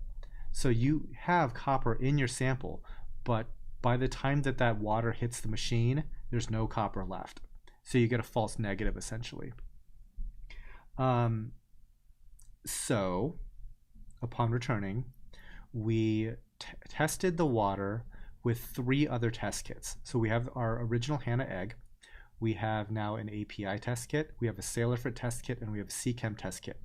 Speaker 1: So you have copper in your sample, but by the time that water hits the machine, there's no copper left. So you get a false negative essentially. So upon returning, we tested the water with 3 other test kits. So we have our original HANA egg. We have now an API test kit. We have a Sailorfit test kit, and we have a CChem test kit.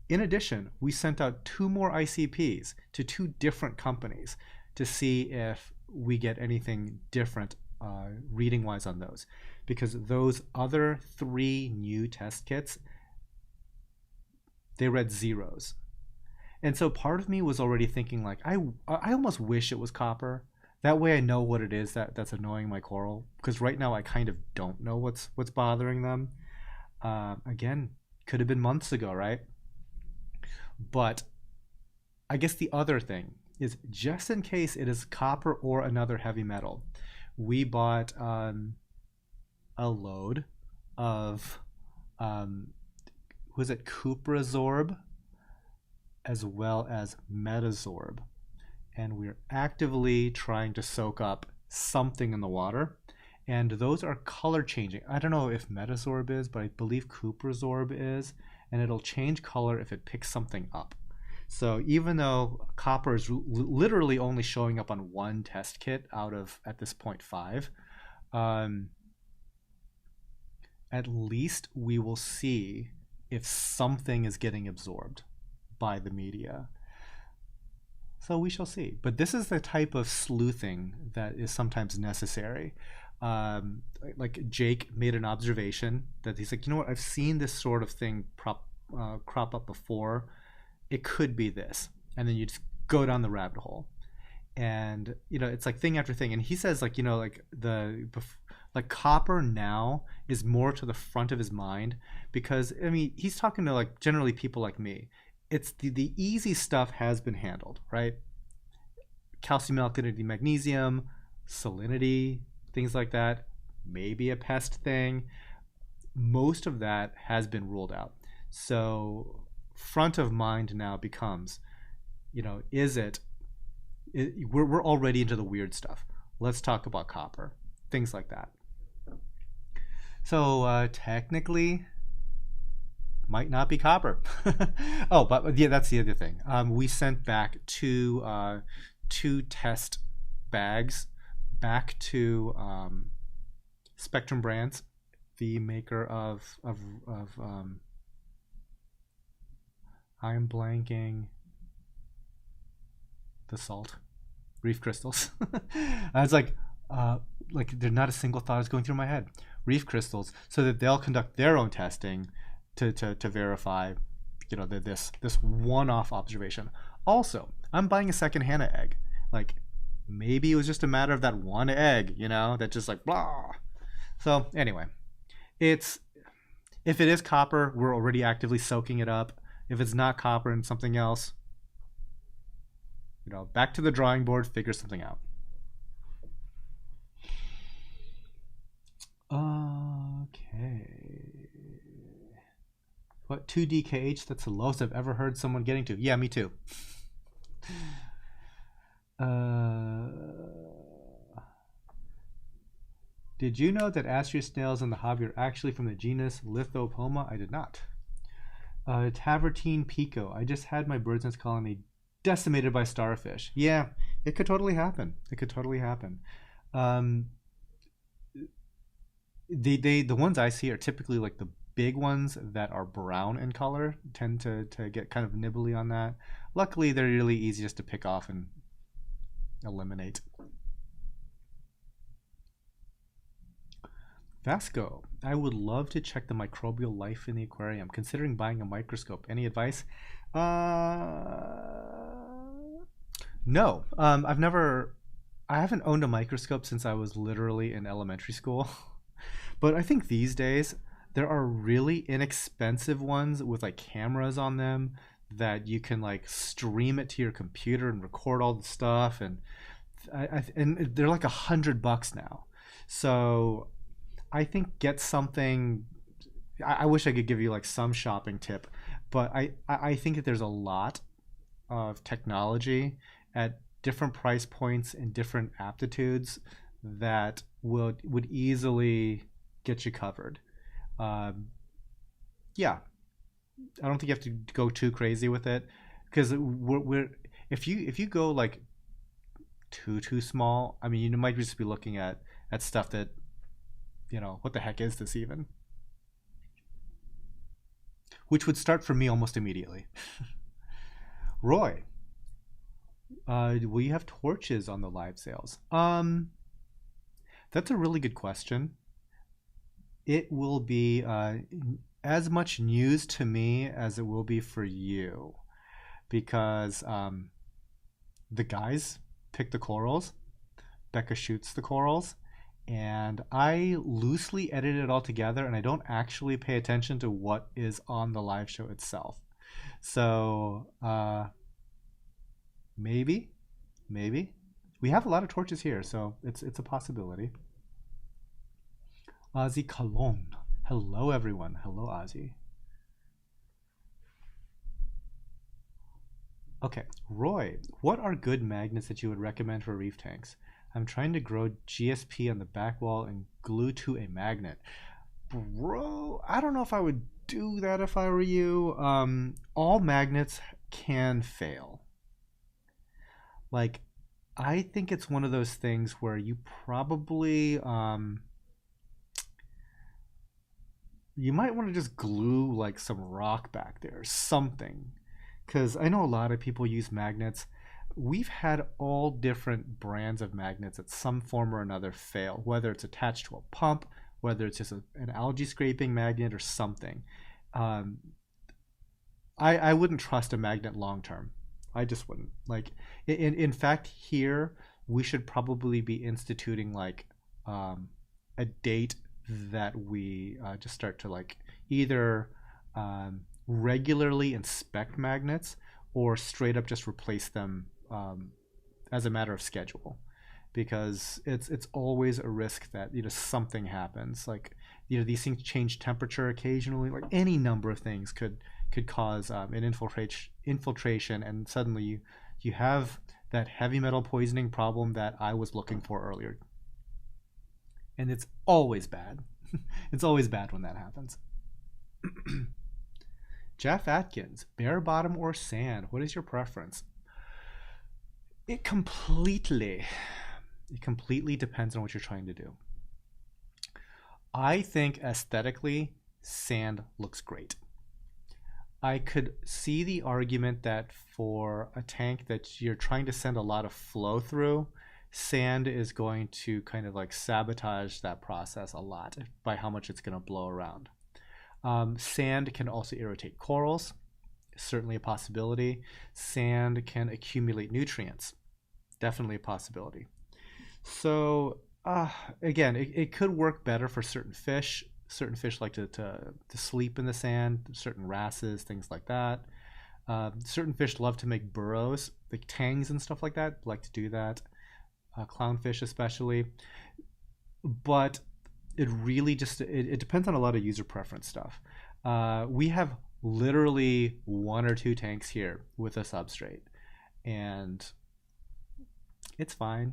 Speaker 1: In addition, we sent out 2 more ICPs to 2 different companies to see if we get anything different reading wise on those, because those other 3 new test kits, they read zeros. And so part of me was already thinking like, I almost wish it was copper. That way I know what it is that's annoying my coral, because right now I kind of don't know what's bothering them. Again, could have been months ago, right? But I guess the other thing is, just in case it is copper or another heavy metal, we bought a load of was it Cuprazorb as well as Metazorb, and we're actively trying to soak up something in the water, and those are color changing. I don't know if Metazorb is, but I believe Cuprazorb is, and it'll change color if it picks something up. So even though copper is literally only showing up on 1 test kit out of, at this point, 5, at least we will see if something is getting absorbed by the media. So we shall see. But this is the type of sleuthing that is sometimes necessary. Like Jake made an observation that he's like, you know what, I've seen this sort of thing crop up before. It could be this. And then you just go down the rabbit hole. And, it's like thing after thing. And he says like, like copper now is more to the front of his mind because, he's talking to like generally people like me. It's the easy stuff has been handled, right? Calcium alkalinity, magnesium, salinity, things like that. Maybe a pest thing. Most of that has been ruled out. So front of mind now becomes, we're already into the weird stuff. Let's talk about copper, things like that. So technically, might not be copper. Oh, but yeah, that's the other thing. We sent back 2 test bags back to Spectrum Brands, the maker of I'm blanking. the salt, reef crystals. I was like there's not a single thought is going through my head. Reef crystals, so that they'll conduct their own testing to verify, that this one-off observation. Also, I'm buying a second-hand egg. Like, maybe it was just a matter of that one egg, that just like blah. So anyway, if it is copper, we're already actively soaking it up. If it's not copper and something else, back to the drawing board, figure something out. Okay. What, 2 DKH? That's the lowest I've ever heard someone getting to. Yeah, me too. Did you know that astrea snails in the hobby are actually from the genus Lithopoma? I did not. Tavertine Pico. I just had my bird's nest colony decimated by starfish. Yeah, it could totally happen. The ones I see are typically like the big ones that are brown in color, tend to get kind of nibbly on that. Luckily, they're really easy just to pick off and eliminate. Vasco, I would love to check the microbial life in the aquarium. Considering buying a microscope. Any advice? No. I haven't owned a microscope since I was literally in elementary school. But I think these days there are really inexpensive ones with like cameras on them that you can like stream it to your computer and record all the stuff, and they're like $100 now. So I think get something. I wish I could give you like some shopping tip, but I think that there's a lot of technology at different price points and different aptitudes that would easily get you covered. Yeah, I don't think you have to go too crazy with it, because if you go like too small, I mean, you might just be looking at stuff that, what the heck is this even? Which would start for me almost immediately. Roy, will you have torches on the live sales? That's a really good question. It will be as much news to me as it will be for you, because the guys pick the corals, Becca shoots the corals, and I loosely edit it all together, and I don't actually pay attention to what is on the live show itself. So maybe we have a lot of torches here, so it's a possibility. Ozzy Colon. Hello, everyone. Hello, Ozzy. Okay, Roy, what are good magnets that you would recommend for reef tanks? I'm trying to grow GSP on the back wall and glue to a magnet. Bro, I don't know if I would do that if I were you. All magnets can fail. Like, I think it's one of those things where you probably you might want to just glue like some rock back there, something, because I know a lot of people use magnets. We've had all different brands of magnets at some form or another fail, whether it's attached to a pump, whether it's just an algae scraping magnet or something. I wouldn't trust a magnet long term. I just wouldn't. Like, in fact, here we should probably be instituting like a date that we just start to like either regularly inspect magnets or straight up just replace them as a matter of schedule, because it's always a risk that something happens. Like, these things change temperature occasionally. Like, any number of things could cause an infiltration, and suddenly you have that heavy metal poisoning problem that I was looking for earlier. And it's always bad. It's always bad when that happens. Jeff Atkins, bare bottom or sand? What is your preference? It completely depends on what you're trying to do. I think aesthetically, sand looks great. I could see the argument that for a tank that you're trying to send a lot of flow through, sand is going to kind of like sabotage that process a lot by how much it's going to blow around. Sand can also irritate corals, certainly a possibility. Sand can accumulate nutrients, definitely a possibility. So again, it could work better for certain fish. Certain fish like to sleep in the sand, certain wrasses, things like that. Certain fish love to make burrows, like tangs and stuff like that, like to do that. Clownfish especially. But it really just it depends on a lot of user preference stuff. We have literally one or two tanks here with a substrate, and it's fine.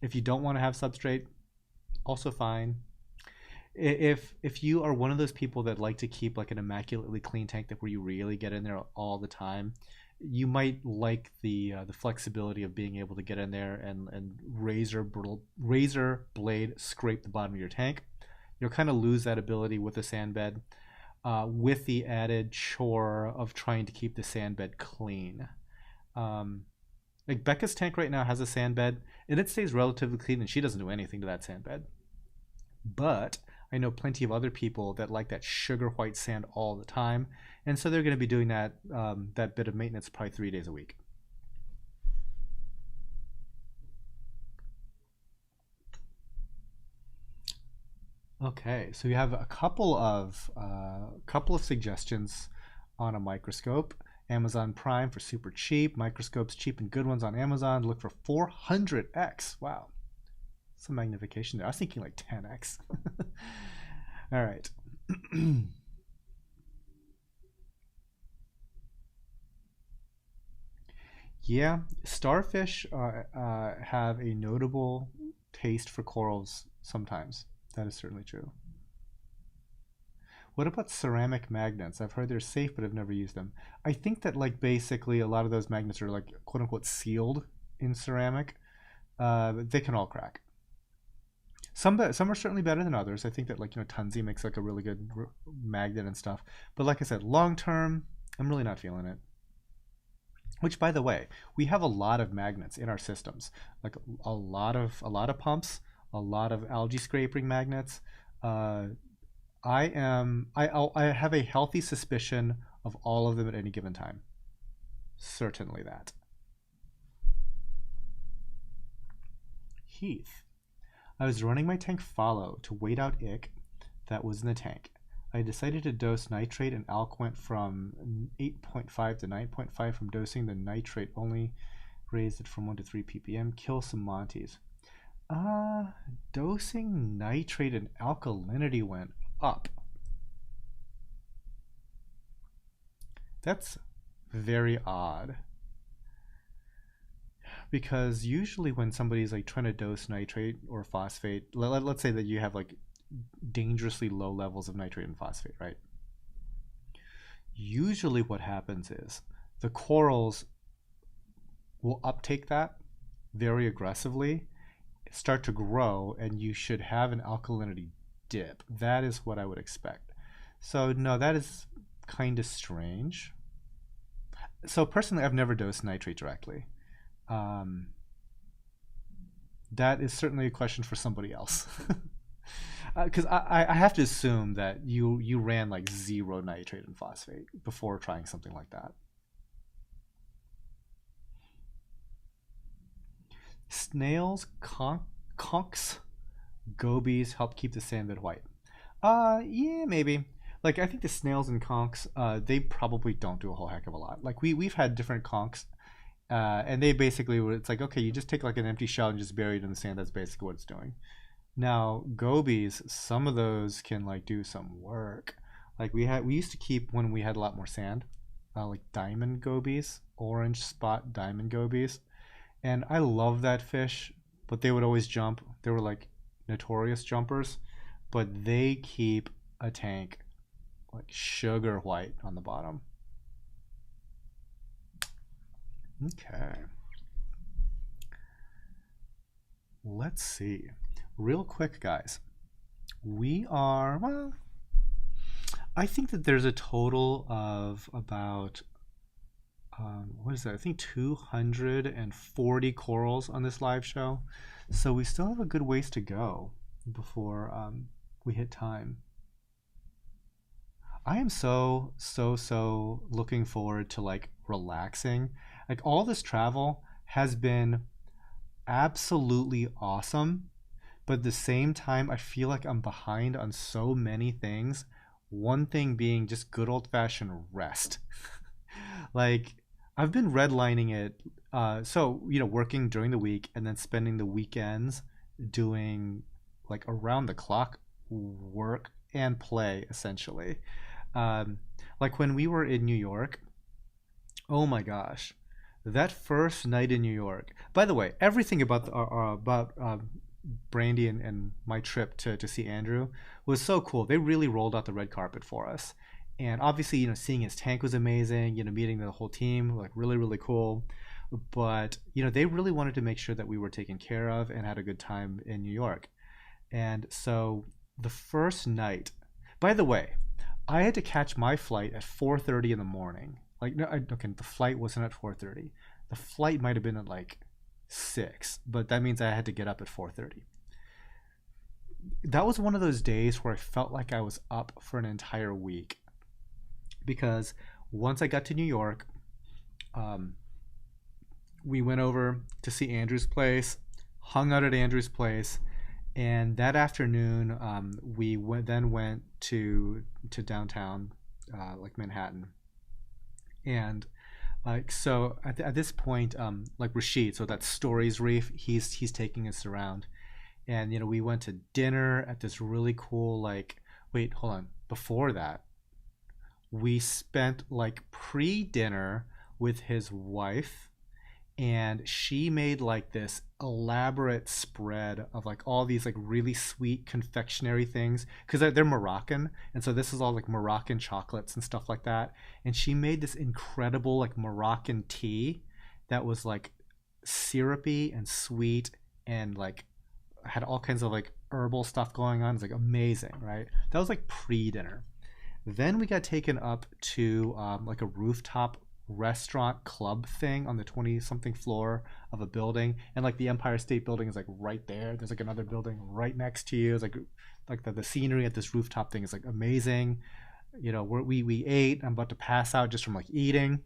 Speaker 1: If you don't want to have substrate, also fine. If you are one of those people that like to keep like an immaculately clean tank that where you really get in there all the time, you might like the flexibility of being able to get in there and razor blade scrape the bottom of your tank. You'll kind of lose that ability with the sand bed, with the added chore of trying to keep the sand bed clean. Like Becca's tank right now has a sand bed and it stays relatively clean and she doesn't do anything to that sand bed. But I know plenty of other people that like that sugar white sand all the time, and so they're going to be doing that bit of maintenance probably 3 days a week. Okay, so we have a couple of suggestions on a microscope. Amazon Prime for super cheap. Microscopes cheap and good ones on Amazon. Look for 400x. Wow. Some magnification there. I was thinking like 10x. All right. Yeah, starfish have a notable taste for corals sometimes. That is certainly true. What about ceramic magnets? I've heard they're safe, but I've never used them. I think that like basically a lot of those magnets are like quote unquote sealed in ceramic. They can all crack. Some are certainly better than others. I think that like Tunzi makes like a really good magnet and stuff. But like I said, long term, I'm really not feeling it. Which, by the way, we have a lot of magnets in our systems, like a lot of pumps, a lot of algae scraping magnets. Uh, I have a healthy suspicion of all of them at any given time. Certainly that. Heath. I was running my tank follow to wait out ick that was in the tank. I decided to dose nitrate and alk went from 8.5 to 9.5 from dosing the nitrate only raised it from 1 to 3 ppm. Kill some Monties. Dosing nitrate and alkalinity went up. That's very odd. Because usually when somebody's like trying to dose nitrate or phosphate, let's say that you have like dangerously low levels of nitrate and phosphate, right? Usually what happens is the corals will uptake that very aggressively, start to grow, and you should have an alkalinity dip. That is what I would expect. So no, that is kind of strange. So personally, I've never dosed nitrate directly. Um, that is certainly a question for somebody else. Because I have to assume that you ran like zero nitrate and phosphate before trying something like that. Snails, conchs, gobies help keep the sand bed white. Yeah, maybe. Like I think the snails and conchs, they probably don't do a whole heck of a lot. Like we've had different conchs, and they basically it's like okay, you just take like an empty shell and just bury it in the sand. That's basically what it's doing. Now gobies, some of those can like do some work. Like we used to keep when we had a lot more sand, like diamond gobies, orange spot diamond gobies, and I love that fish, but they would always jump. They were like notorious jumpers, but they keep a tank like sugar white on the bottom. Okay. Let's see. Real quick, guys. We are, well, I think that there's a total of about what is that? I think 240 corals on this live show. So we still have a good ways to go before we hit time. I am so looking forward to like relaxing. Like all this travel has been absolutely awesome, but at the same time, I feel like I'm behind on so many things. One thing being just good old fashioned rest. Like I've been redlining it, so working during the week and then spending the weekends doing like around the clock work and play essentially. Um, like when we were in New York, oh my gosh, that first night in New York. By the way, everything about about Brandy and my trip to see Andrew was so cool. They really rolled out the red carpet for us, and obviously, seeing his tank was amazing. Meeting the whole team, like really cool. But they really wanted to make sure that we were taken care of and had a good time in New York. And so the first night, by the way, I had to catch my flight at 4:30 in the morning. Like, no, okay, the flight wasn't at 4:30. The flight might have been at like 6, but that means I had to get up at 4:30. That was one of those days where I felt like I was up for an entire week because once I got to New York, um, we went over to see Andrew's place, hung out at Andrew's place, and that afternoon then went to downtown, like Manhattan, and so at this point, like Rashid, so that's Stories Reef. He's taking us around, and we went to dinner at this really cool like. Wait, hold on. Before that, we spent like pre-dinner with his wife, and she made like this elaborate spread of like all these like really sweet confectionery things because they're Moroccan, and so this is all like Moroccan chocolates and stuff like that. And she made this incredible like Moroccan tea that was like syrupy and sweet and like had all kinds of like herbal stuff going on. It's like amazing, right? That was like pre-dinner. Then we got taken up to like a rooftop restaurant club thing on the 20 something floor of a building, and like the Empire State Building is like right there. There's like another building right next to you. It's like the scenery at this rooftop thing is like amazing. We ate. I'm about to pass out just from like eating,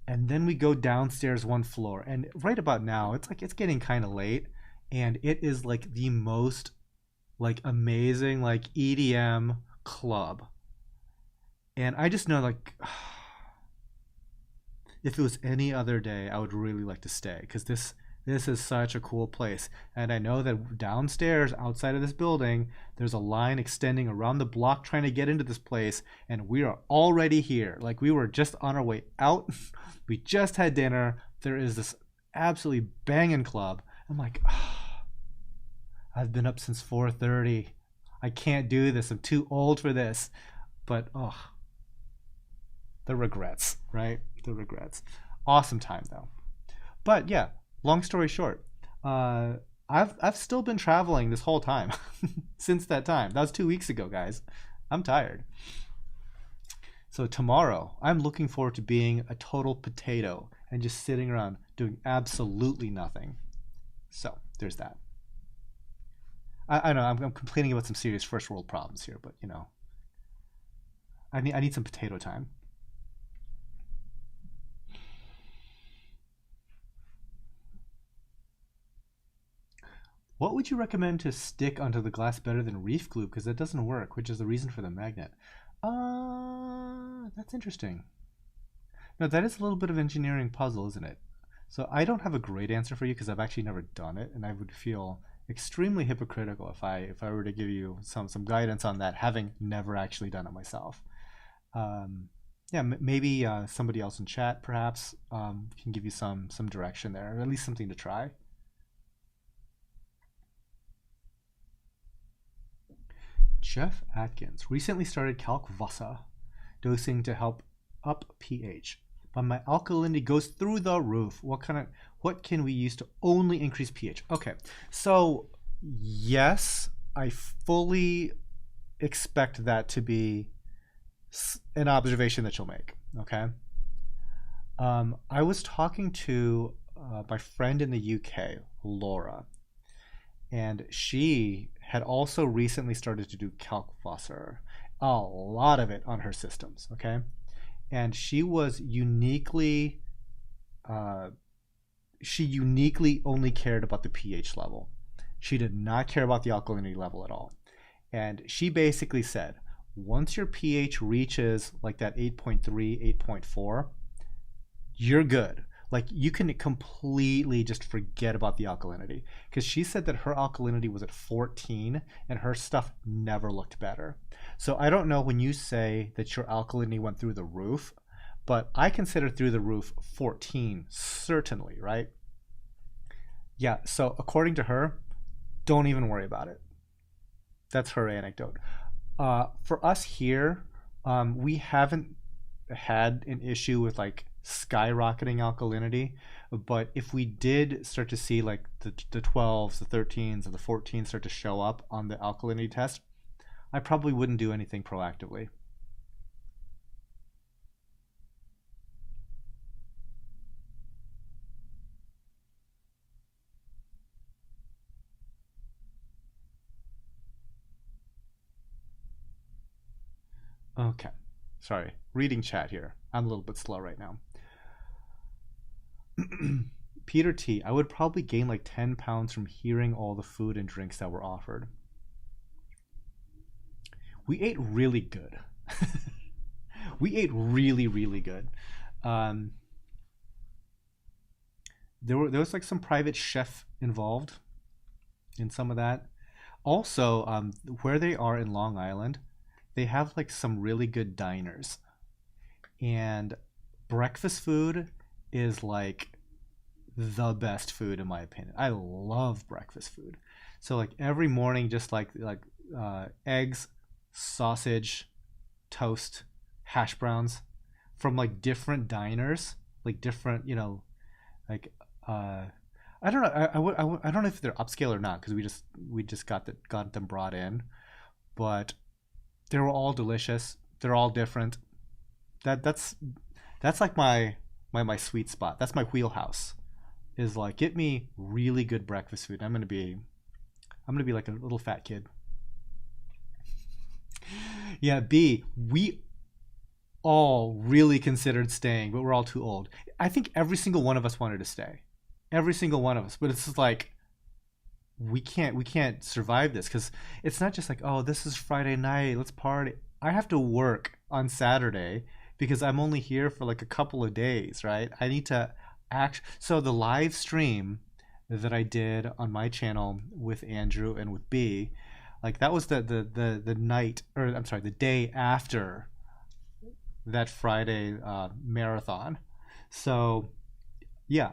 Speaker 1: and then we go downstairs one floor, and right about now it's getting kind of late, and it is like the most like amazing like EDM club. And I just know like if it was any other day, I would really like to stay because this is such a cool place. And I know that downstairs, outside of this building, there's a line extending around the block trying to get into this place, and we are already here. Like we were just on our way out. We just had dinner. There is this absolutely banging club. I'm like, I've been up since 4:30. I can't do this. I'm too old for this. But the regrets, right? The regrets. Awesome time though. But yeah, long story short, I've still been traveling this whole time since that time. That was 2 weeks ago, guys. I'm tired. So tomorrow, I'm looking forward to being a total potato and just sitting around doing absolutely nothing. So there's that. I know I'm complaining about some serious first world problems here, but I need some potato time. What would you recommend to stick onto the glass better than reef glue? Because that doesn't work, which is the reason for the magnet. That's interesting. No, that is a little bit of engineering puzzle, isn't it? So I don't have a great answer for you because I've actually never done it, and I would feel extremely hypocritical if I were to give you some guidance on that, having never actually done it myself. Um, yeah, maybe somebody else in chat perhaps can give you some direction there, or at least something to try. Jeff Atkins recently started Kalkwasser dosing to help up pH, but my alkalinity goes through the roof. What can we use to only increase pH? Okay, so yes, I fully expect that to be an observation that you'll make. Okay. I was talking to my friend in the UK, Laura, and she had also recently started to do Kalkwasser, a lot of it on her systems. Okay. And uh, she uniquely only cared about the pH level. She did not care about the alkalinity level at all. And she basically said, once your pH reaches like that 8.3, 8.4, you're good. Like you can completely just forget about the alkalinity. Because she said that her alkalinity was at 14 and her stuff never looked better. So I don't know when you say that your alkalinity went through the roof, but I consider through the roof 14, certainly, right? Yeah, so according to her, don't even worry about it. That's her anecdote. For us here, we haven't had an issue with like skyrocketing alkalinity, but if we did start to see like the 12s, the 13s, and the 14s start to show up on the alkalinity test, I probably wouldn't do anything proactively. Okay, sorry, reading chat here. I'm a little bit slow right now. Peter T, I would probably gain like 10 pounds from hearing all the food and drinks that were offered. We ate really good. We ate really, really good. Um, there was like some private chef involved in some of that. Also, where they are in Long Island, they have like some really good diners, and breakfast food is like the best food in my opinion. I love breakfast food. So like every morning, just eggs, sausage, toast, hash browns from like different diners, like different, like uh, I don't know. I don't know if they're upscale or not because we just got them brought in, but they were all delicious. They're all different. That's like my sweet spot. That's my wheelhouse. Is like get me really good breakfast food. I'm gonna be like a little fat kid. Yeah, B. We all really considered staying, but we're all too old. I think every single one of us wanted to stay. Every single one of us. But it's just like we can't survive this because it's not just like, oh, this is Friday night, let's party. I have to work on Saturday because I'm only here for like a couple of days, right? I need to act. So the live stream that I did on my channel with Andrew and with B, like that was the night, or I'm sorry, the day after that Friday marathon. So yeah,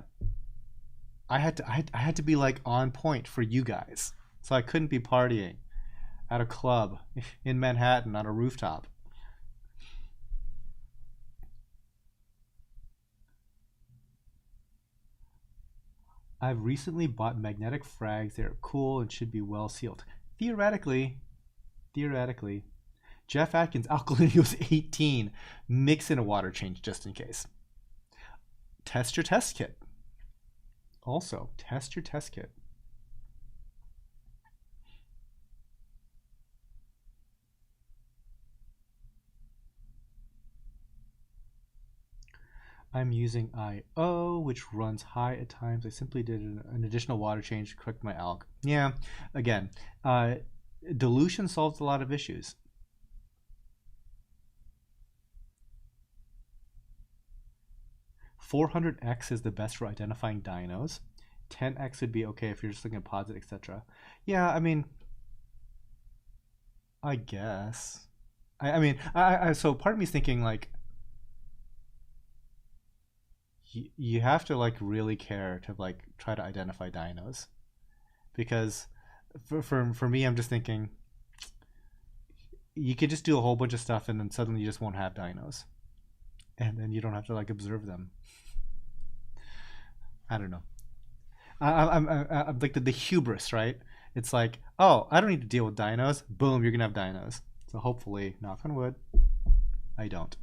Speaker 1: I had to be like on point for you guys. So I couldn't be partying at a club in Manhattan on a rooftop. I've recently bought magnetic frags. They're cool and should be well sealed. Theoretically, theoretically. Jeff Atkins, alkalinity was 18. Mix in a water change just in case. Test your test kit. Also, test your test kit. I'm using IO, which runs high at times. I simply did an additional water change to correct my alg. Yeah, again, dilution solves a lot of issues. 400x is the best for identifying dinos. 10x would be okay if you're just looking at pods, etc. Yeah, I mean, I guess. So part of me is thinking like you have to like really care to like try to identify dinos because for me, I'm just thinking you could just do a whole bunch of stuff and then suddenly you just won't have dinos, and then you don't have to like observe them. I don't know. I'm like the hubris, right? It's like, oh, I don't need to deal with dinos. Boom, you're gonna have dinos. So hopefully, knock on wood. I don't.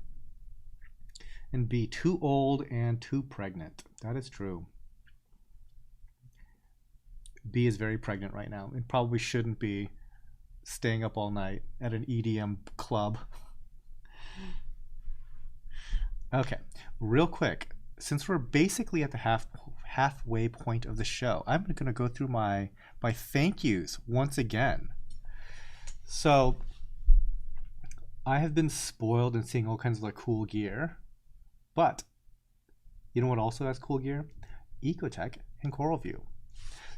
Speaker 1: And B, too old and too pregnant. That is true. B is very pregnant right now and probably shouldn't be staying up all night at an EDM club. Okay, real quick, since we're basically at the halfway point of the show, I'm going to go through my thank yous once again. So I have been spoiled in seeing all kinds of like cool gear, but you know what also has cool gear? Ecotech and CoralView.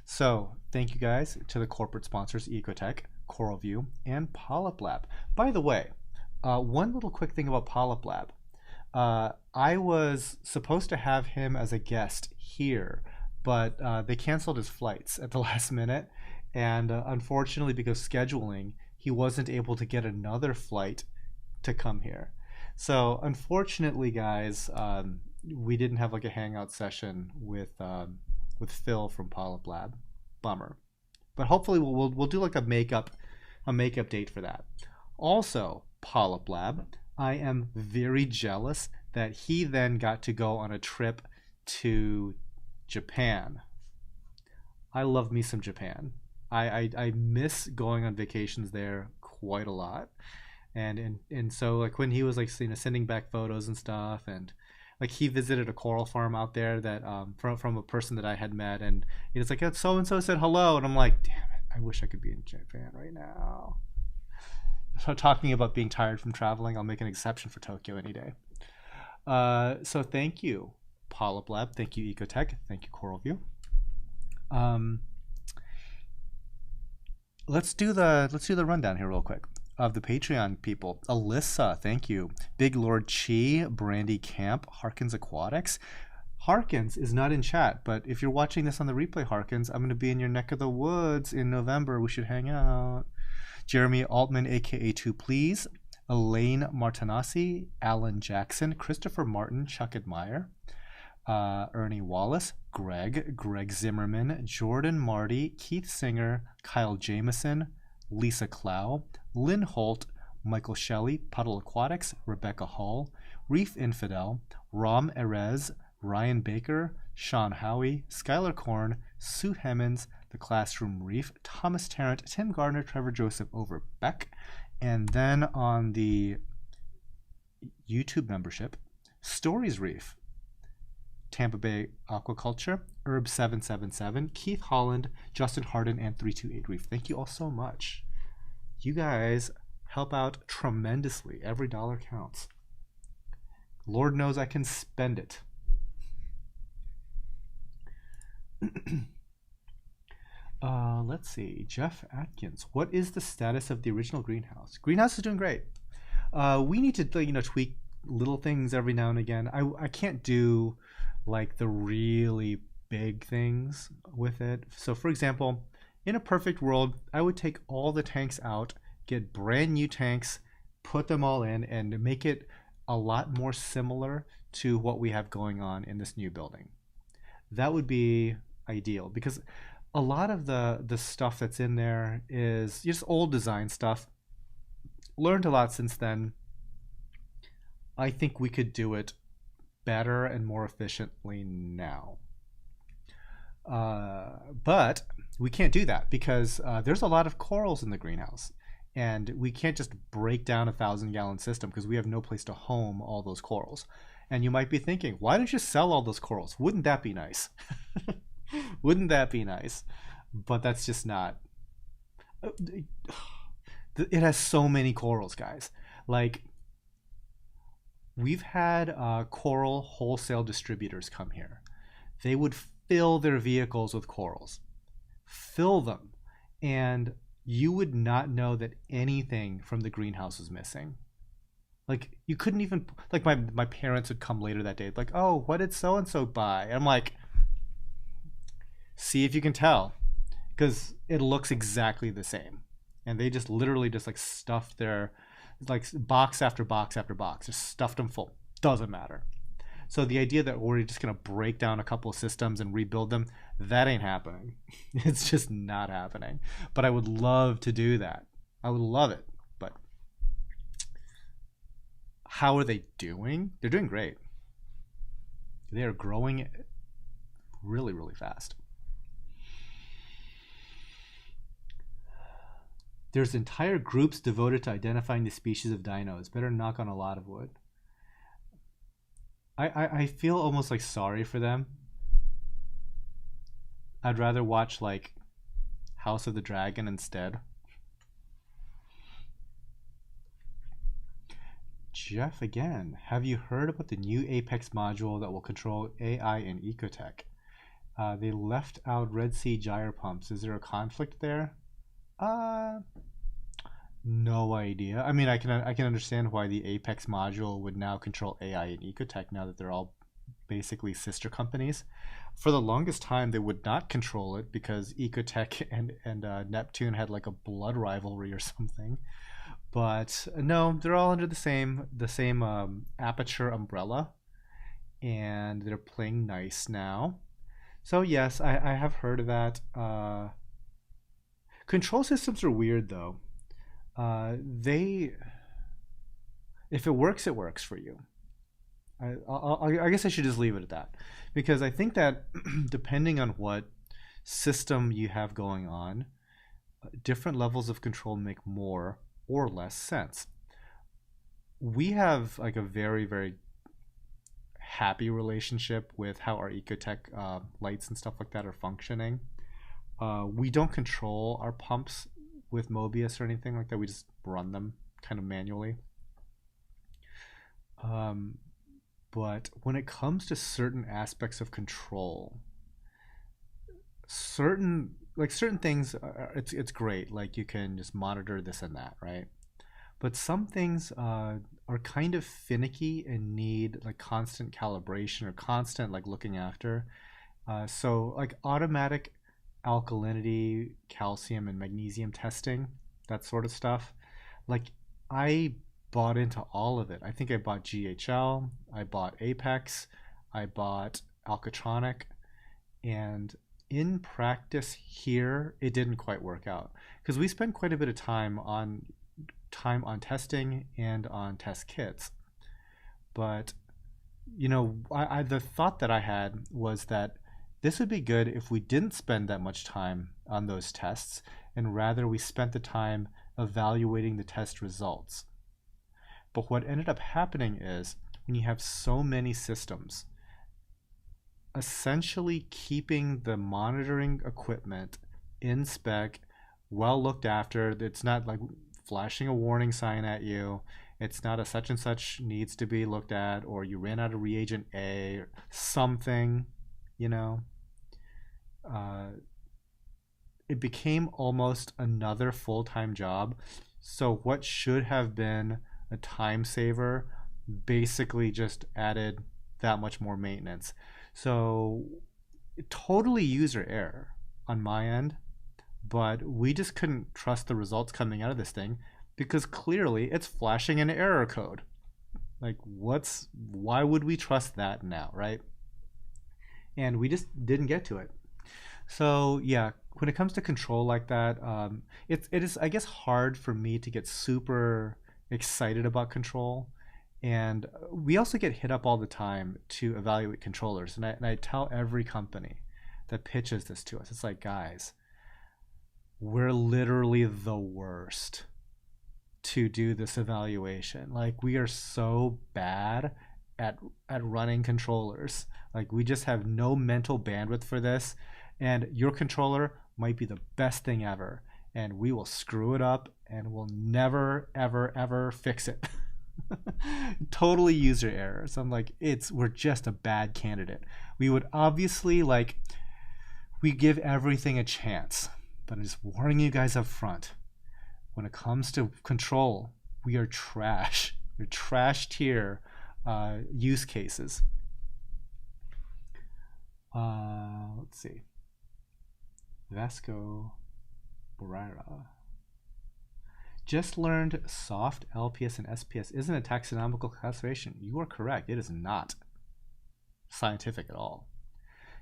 Speaker 1: So thank you guys to the corporate sponsors, Ecotech, CoralView, and Polyp Lab. By the way, one little quick thing about Polyp Lab. I was supposed to have him as a guest here, but they canceled his flights at the last minute. And unfortunately, because scheduling, he wasn't able to get another flight to come here. So unfortunately, guys, we didn't have like a hangout session with Phil from Polyp Lab. Bummer. But hopefully we'll do like a makeup date for that. Also, Polyp Lab, I am very jealous that he then got to go on a trip to Japan. I love me some Japan. I miss going on vacations there quite a lot. And so like when he was like sending back photos and stuff, and like he visited a coral farm out there that from a person that I had met, and it's like so and so said hello, and I'm like, damn it, I wish I could be in Japan right now. So talking about being tired from traveling, I'll make an exception for Tokyo any day. So thank you, Polyp Lab. Thank you, Ecotech. Thank you, CoralView. Let's do the rundown here real quick of the Patreon people. Alyssa, thank you. Big Lord Chi, Brandy Camp, Harkins Aquatics. Harkins is not in chat, but if you're watching this on the replay, Harkins, I'm going to be in your neck of the woods in November. We should hang out. Jeremy Altman, aka 2 Please. Elaine Martinassi, Alan Jackson, Christopher Martin, Chuck Admire, Ernie Wallace, Greg Zimmerman, Jordan Marty, Keith Singer, Kyle Jameson, Lisa Clow, Lynn Holt, Michael Shelley, Puddle Aquatics, Rebecca Hall, Reef Infidel, Ram Erez, Ryan Baker, Sean Howie, Skylar Korn, Sue Hemmons, The Classroom Reef, Thomas Tarrant, Tim Gardner, Trevor Joseph over Beck. And then on the YouTube membership, Stories Reef, Tampa Bay Aquaculture, Herb777, Keith Holland, Justin Harden, and 328 Reef. Thank you all so much. You guys help out tremendously. Every dollar counts. Lord knows I can spend it. Let's see. Jeff Atkins. What is the status of the original greenhouse? Greenhouse is doing great. We need to tweak little things every now and again. I can't do like the really big things with it. So for example, in a perfect world, I would take all the tanks out, get brand new tanks, put them all in, and make it a lot more similar to what we have going on in this new building. That would be ideal, because a lot of the stuff that's in there is just old design stuff. Learned a lot since then. I think we could do it better and more efficiently now. But we can't do that because there's a lot of corals in the greenhouse, and we can't just break down a 1,000-gallon system because we have no place to home all those corals. And you might be thinking, why don't you sell all those corals? Wouldn't that be nice? Wouldn't that be nice? But that's just not. It has so many corals, guys. Like, we've had coral wholesale distributors come here. They would fill their vehicles with corals. Fill them. And you would not know that anything from the greenhouse was missing. Like, you couldn't even, like, my parents would come later that day, like, oh, what did so-and-so buy? And I'm like, see if you can tell, because it looks exactly the same. And they just literally just like stuffed their, like, box after box after box, just stuffed them full. Doesn't matter. So the idea that we're just going to break down a couple of systems and rebuild them, that ain't happening. It's just not happening. But I would love to do that. I would love it. But How are they doing? They're doing great. They are growing really, really fast. There's entire groups devoted to identifying the species of dinos. Better knock on a lot of wood. I feel almost like sorry for them. I'd rather watch like House of the Dragon instead. Jeff again. Have you heard about the new Apex module that will control AI and ecotech? They left out Red Sea gyre pumps. Is there a conflict there? Uh, no idea. I mean, I can understand why the Apex module would now control AI and ecotech now that they're all basically sister companies. For the longest time, they would not control it because ecotech and Neptune had like a blood rivalry or something. But no, they're all under the same aperture umbrella, and they're playing nice now. So yes, I have heard of that. Control systems are weird though. They if it works for you. I guess I should just leave it at that, because I think that depending on what system you have going on, different levels of control make more or less sense. We have like a very, very happy relationship with how our ecotech lights and stuff like that are functioning. We don't control our pumps with Mobius or anything like that. We just run them kind of manually. Um, but when it comes to certain aspects of control, certain things, it's great. Like you can just monitor this and that, right? But some things are kind of finicky and need like constant calibration or constant like looking after. So like automatic alkalinity, calcium and magnesium testing, that sort of stuff. Like I bought into all of it. I think I bought GHL, I bought Apex, I bought Alcatronic, and in practice here it didn't quite work out because we spent quite a bit of time on testing and on test kits. But the thought that I had was that this would be good if we didn't spend that much time on those tests and rather we spent the time evaluating the test results. But what ended up happening is when you have so many systems, essentially keeping the monitoring equipment in spec, well looked after, it's not like flashing a warning sign at you. It's not a such and such needs to be looked at, or you ran out of reagent A, or something, you know. Uh, it became almost another full time job. So, what should have been a time saver basically just added that much more maintenance. So, totally user error on my end, but we just couldn't trust the results coming out of this thing because clearly it's flashing an error code. Like, why would we trust that now, right? And we just didn't get to it. So yeah, when it comes to control like that, it is I guess hard for me to get super excited about control. And we also get hit up all the time to evaluate controllers, and I tell every company that pitches this to us, it's like, guys, we're literally the worst to do this evaluation. Like we are so bad at running controllers. Like we just have no mental bandwidth for this. And your controller might be the best thing ever. And we will screw it up and we'll never, ever, ever fix it. Totally user error. So I'm like, we're just a bad candidate. We would obviously we give everything a chance. But I'm just warning you guys up front. When it comes to control, we are trash. We're trash tier use cases. Let's see. Vasco Borrera. Just learned soft LPS and SPS isn't a taxonomical classification. You are correct. It is not scientific at all.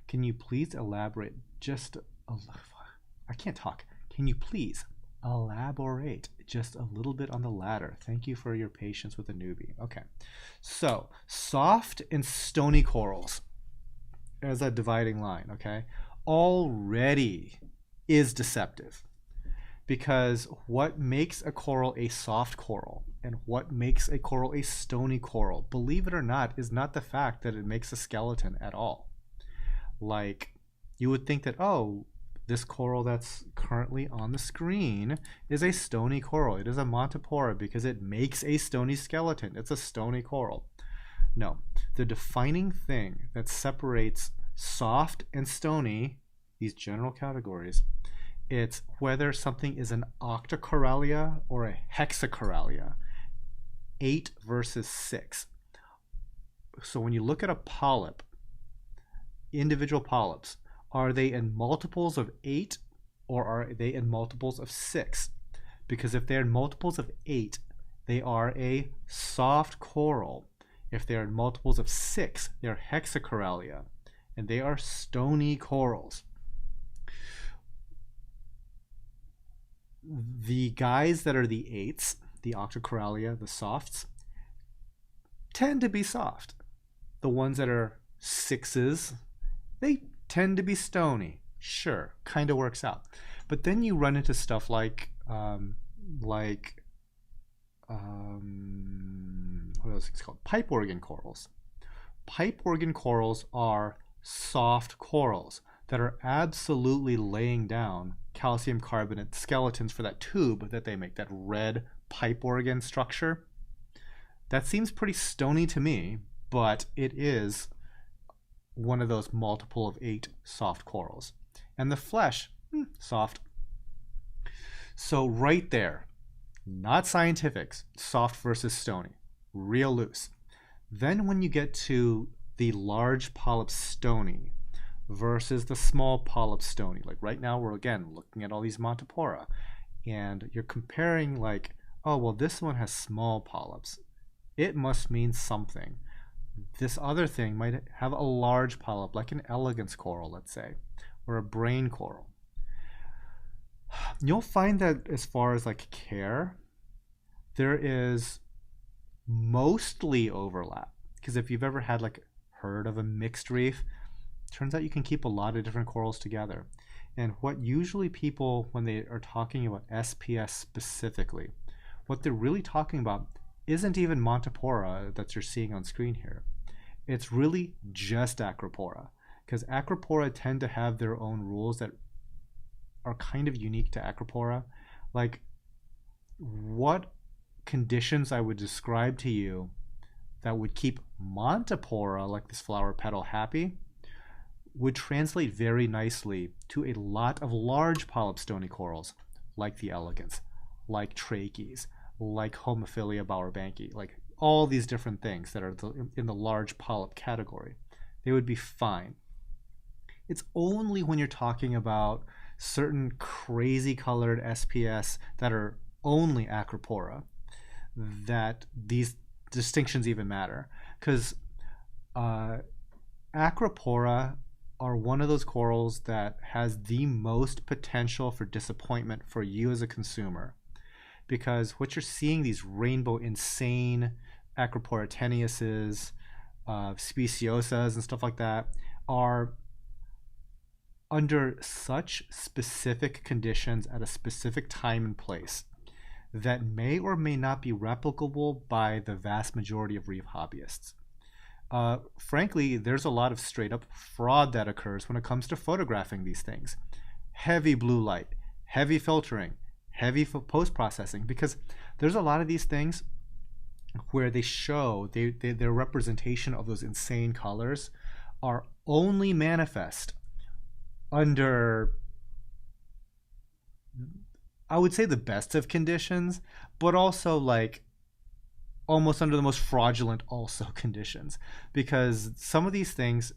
Speaker 1: Can you please elaborate just a I can't talk. Can you please elaborate just a little bit on the latter. Thank you for your patience with the newbie. Okay, so soft and stony corals as a dividing line, okay, already is deceptive, because what makes a coral a soft coral and what makes a coral a stony coral, believe it or not, is not the fact that it makes a skeleton at all. Like, you would think that, oh, this coral that's currently on the screen is a stony coral. It is a Montipora because it makes a stony skeleton. It's a stony coral. No, the defining thing that separates soft and stony, these general categories, it's whether something is an octocoralia or a hexacoralia, 8 versus 6. So when you look at a polyp, individual polyps, are they in multiples of 8 or are they in multiples of 6? Because if they're in multiples of 8, they are a soft coral. If they're in multiples of 6, they're hexacoralia, and they are stony corals. The guys that are the 8s, the octocoralia, the softs, tend to be soft. The ones that are 6s, they tend to be stony. Sure, kind of works out. But then you run into stuff like what else is called? Pipe organ corals. Pipe organ corals are soft corals that are absolutely laying down calcium carbonate skeletons for that tube that they make, that red pipe organ structure. That seems pretty stony to me, but it is one of those multiple of 8 soft corals. And the flesh, soft. So right there, not scientifics, soft versus stony, real loose. Then when you get to the large polyp stony versus the small polyp stony, like right now we're again looking at all these Montipora, and you're comparing like, oh, well, this one has small polyps. It must mean something. This other thing might have a large polyp, like an elegance coral, let's say, or a brain coral. You'll find that as far as like care, there is mostly overlap. Because if you've ever had like heard of a mixed reef, turns out you can keep a lot of different corals together. And what usually people, when they are talking about SPS specifically, what they're really talking about isn't even Montipora that you're seeing on screen here. It's really just Acropora, because Acropora tend to have their own rules that are kind of unique to Acropora. Like, what conditions I would describe to you that would keep Montipora, like this flower petal, happy would translate very nicely to a lot of large polyp stony corals, like the elegans, like trachees, like Homophilia bowerbanki, like all these different things that are in the large polyp category. They would be fine. It's only when you're talking about certain crazy colored SPS that are only Acropora that these distinctions even matter. Because Acropora are one of those corals that has the most potential for disappointment for you as a consumer. Because what you're seeing, these rainbow insane Acropora tenuises, speciosas and stuff like that, are under such specific conditions at a specific time and place that may or may not be replicable by the vast majority of reef hobbyists. Frankly, there's a lot of straight up fraud that occurs when it comes to photographing these things. Heavy blue light, heavy filtering, heavy post-processing, because there's a lot of these things where they show their representation of those insane colors are only manifest under, I would say, the best of conditions, but also like almost under the most fraudulent also conditions, because some of these things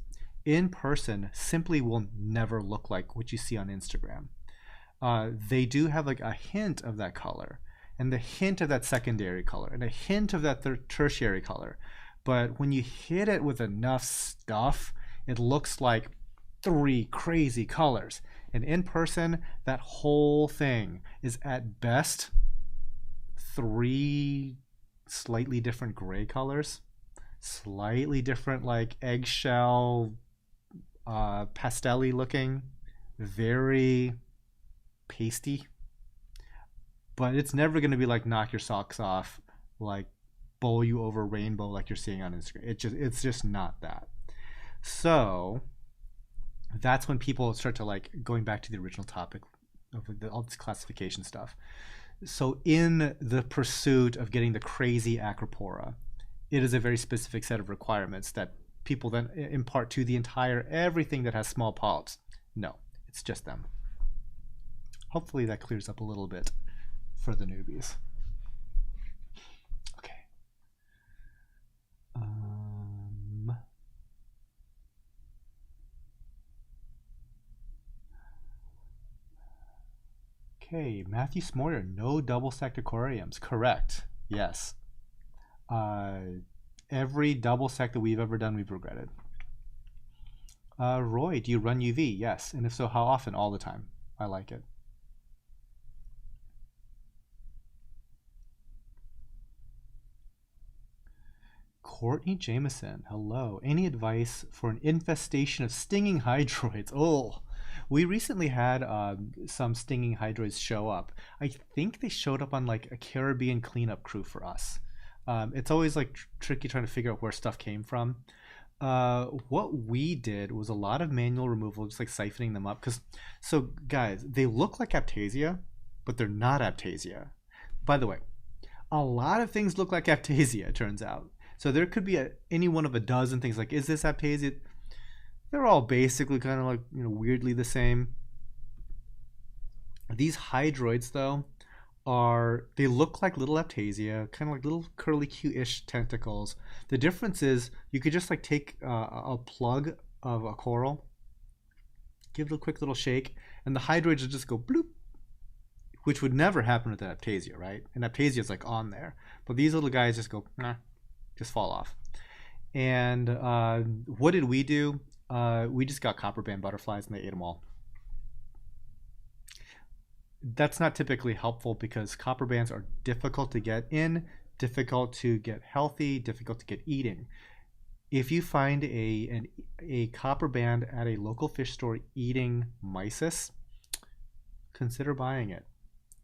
Speaker 1: in person simply will never look like what you see on Instagram. They do have like a hint of that color and the hint of that secondary color and a hint of that tertiary color, but when you hit it with enough stuff, it looks like 3 crazy colors, And in person, that whole thing is at best 3 slightly different gray colors, slightly different like eggshell, pastel-y looking, very pasty. But it's never going to be like knock your socks off, like bowl you over rainbow like you're seeing on Instagram. It's just not that. So that's when people start to like going back to the original topic of all this classification stuff. So in the pursuit of getting the crazy Acropora, it is a very specific set of requirements that people then impart to the entire everything that has small polyps. No, it's just them. Hopefully that clears up a little bit for the newbies. Okay. Okay, Matthew Smoyer, no double-stacked aquariums. Correct. Yes. Every double-stack that we've ever done, we've regretted. Roy, do you run UV? Yes. And if so, how often? All the time. I like it. Courtney Jameson, hello. Any advice for an infestation of stinging hydroids? Oh, we recently had some stinging hydroids show up. I think they showed up on like a Caribbean cleanup crew for us. It's always like tricky trying to figure out where stuff came from. What we did was a lot of manual removal, just like siphoning them up. So guys, they look like Aiptasia, but they're not Aiptasia. By the way, a lot of things look like Aiptasia, it turns out. So there could be any one of a dozen things like, is this Aiptasia? They're all basically kind of like, weirdly the same. These hydroids, though, they look like little Aiptasia, kind of like little curly Q-ish tentacles. The difference is you could just like take a plug of a coral, give it a quick little shake, and the hydroids would just go bloop, which would never happen with an Aiptasia, right? And Aiptasia is like on there. But these little guys just go, nah, just fall off. And what did we do? We just got copper band butterflies and they ate them all. That's not typically helpful because copper bands are difficult to get in, difficult to get healthy, difficult to get eating. If you find a copper band at a local fish store eating mysis, consider buying it.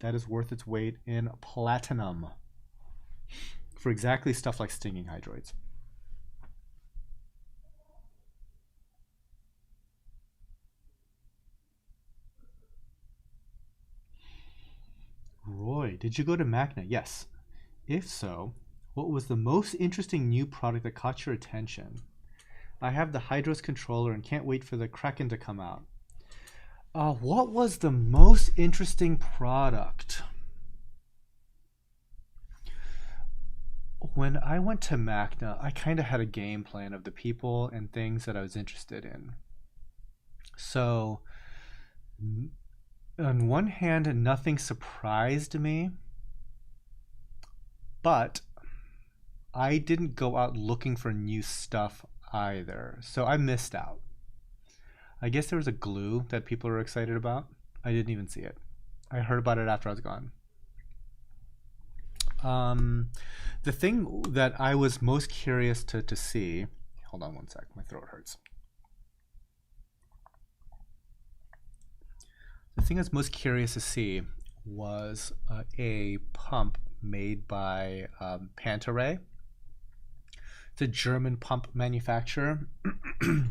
Speaker 1: That is worth its weight in platinum for exactly stuff like stinging hydroids. Roy, did you go to Magna? Yes. If so, what was the most interesting new product that caught your attention? I have the Hydros controller and can't wait for the Kraken to come out. What was the most interesting product? When I went to Magna, I kind of had a game plan of the people and things that I was interested in. So, on one hand, nothing surprised me, but I didn't go out looking for new stuff either, so I missed out. I guess there was a glue that people were excited about. I didn't even see it. I heard about it after I was gone. The thing that I was most curious to see, hold on one sec, my throat hurts. The thing I was most curious to see was a pump made by Pantaray. It's a German pump manufacturer.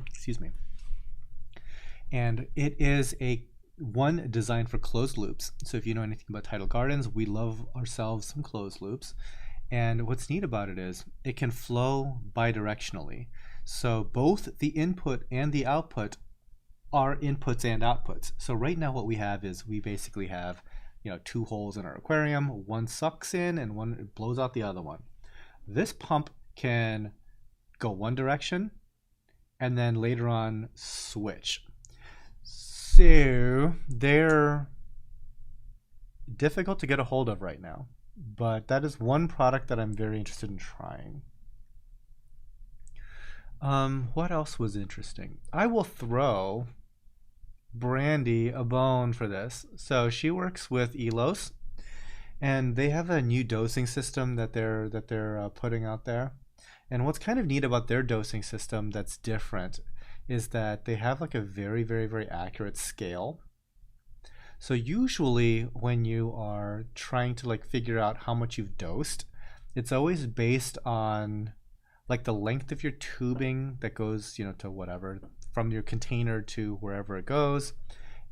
Speaker 1: Excuse me. And it is one designed for closed loops. So if you know anything about Tidal Gardens, we love ourselves some closed loops. And what's neat about it is it can flow bidirectionally. So both the input and the output are inputs and outputs. So right now what we have is we basically have, 2 holes in our aquarium. One sucks in and one blows out the other one. This pump can go one direction and then later on switch. So they're difficult to get a hold of right now, but that is one product that I'm very interested in trying. What else was interesting? I will throw Brandy a bone for this. So she works with Elos, and they have a new dosing system that they're putting out there. And what's kind of neat about their dosing system that's different is that they have like a very, very, very accurate scale. So usually when you are trying to like figure out how much you've dosed, it's always based on like the length of your tubing that goes, to whatever, from your container to wherever it goes,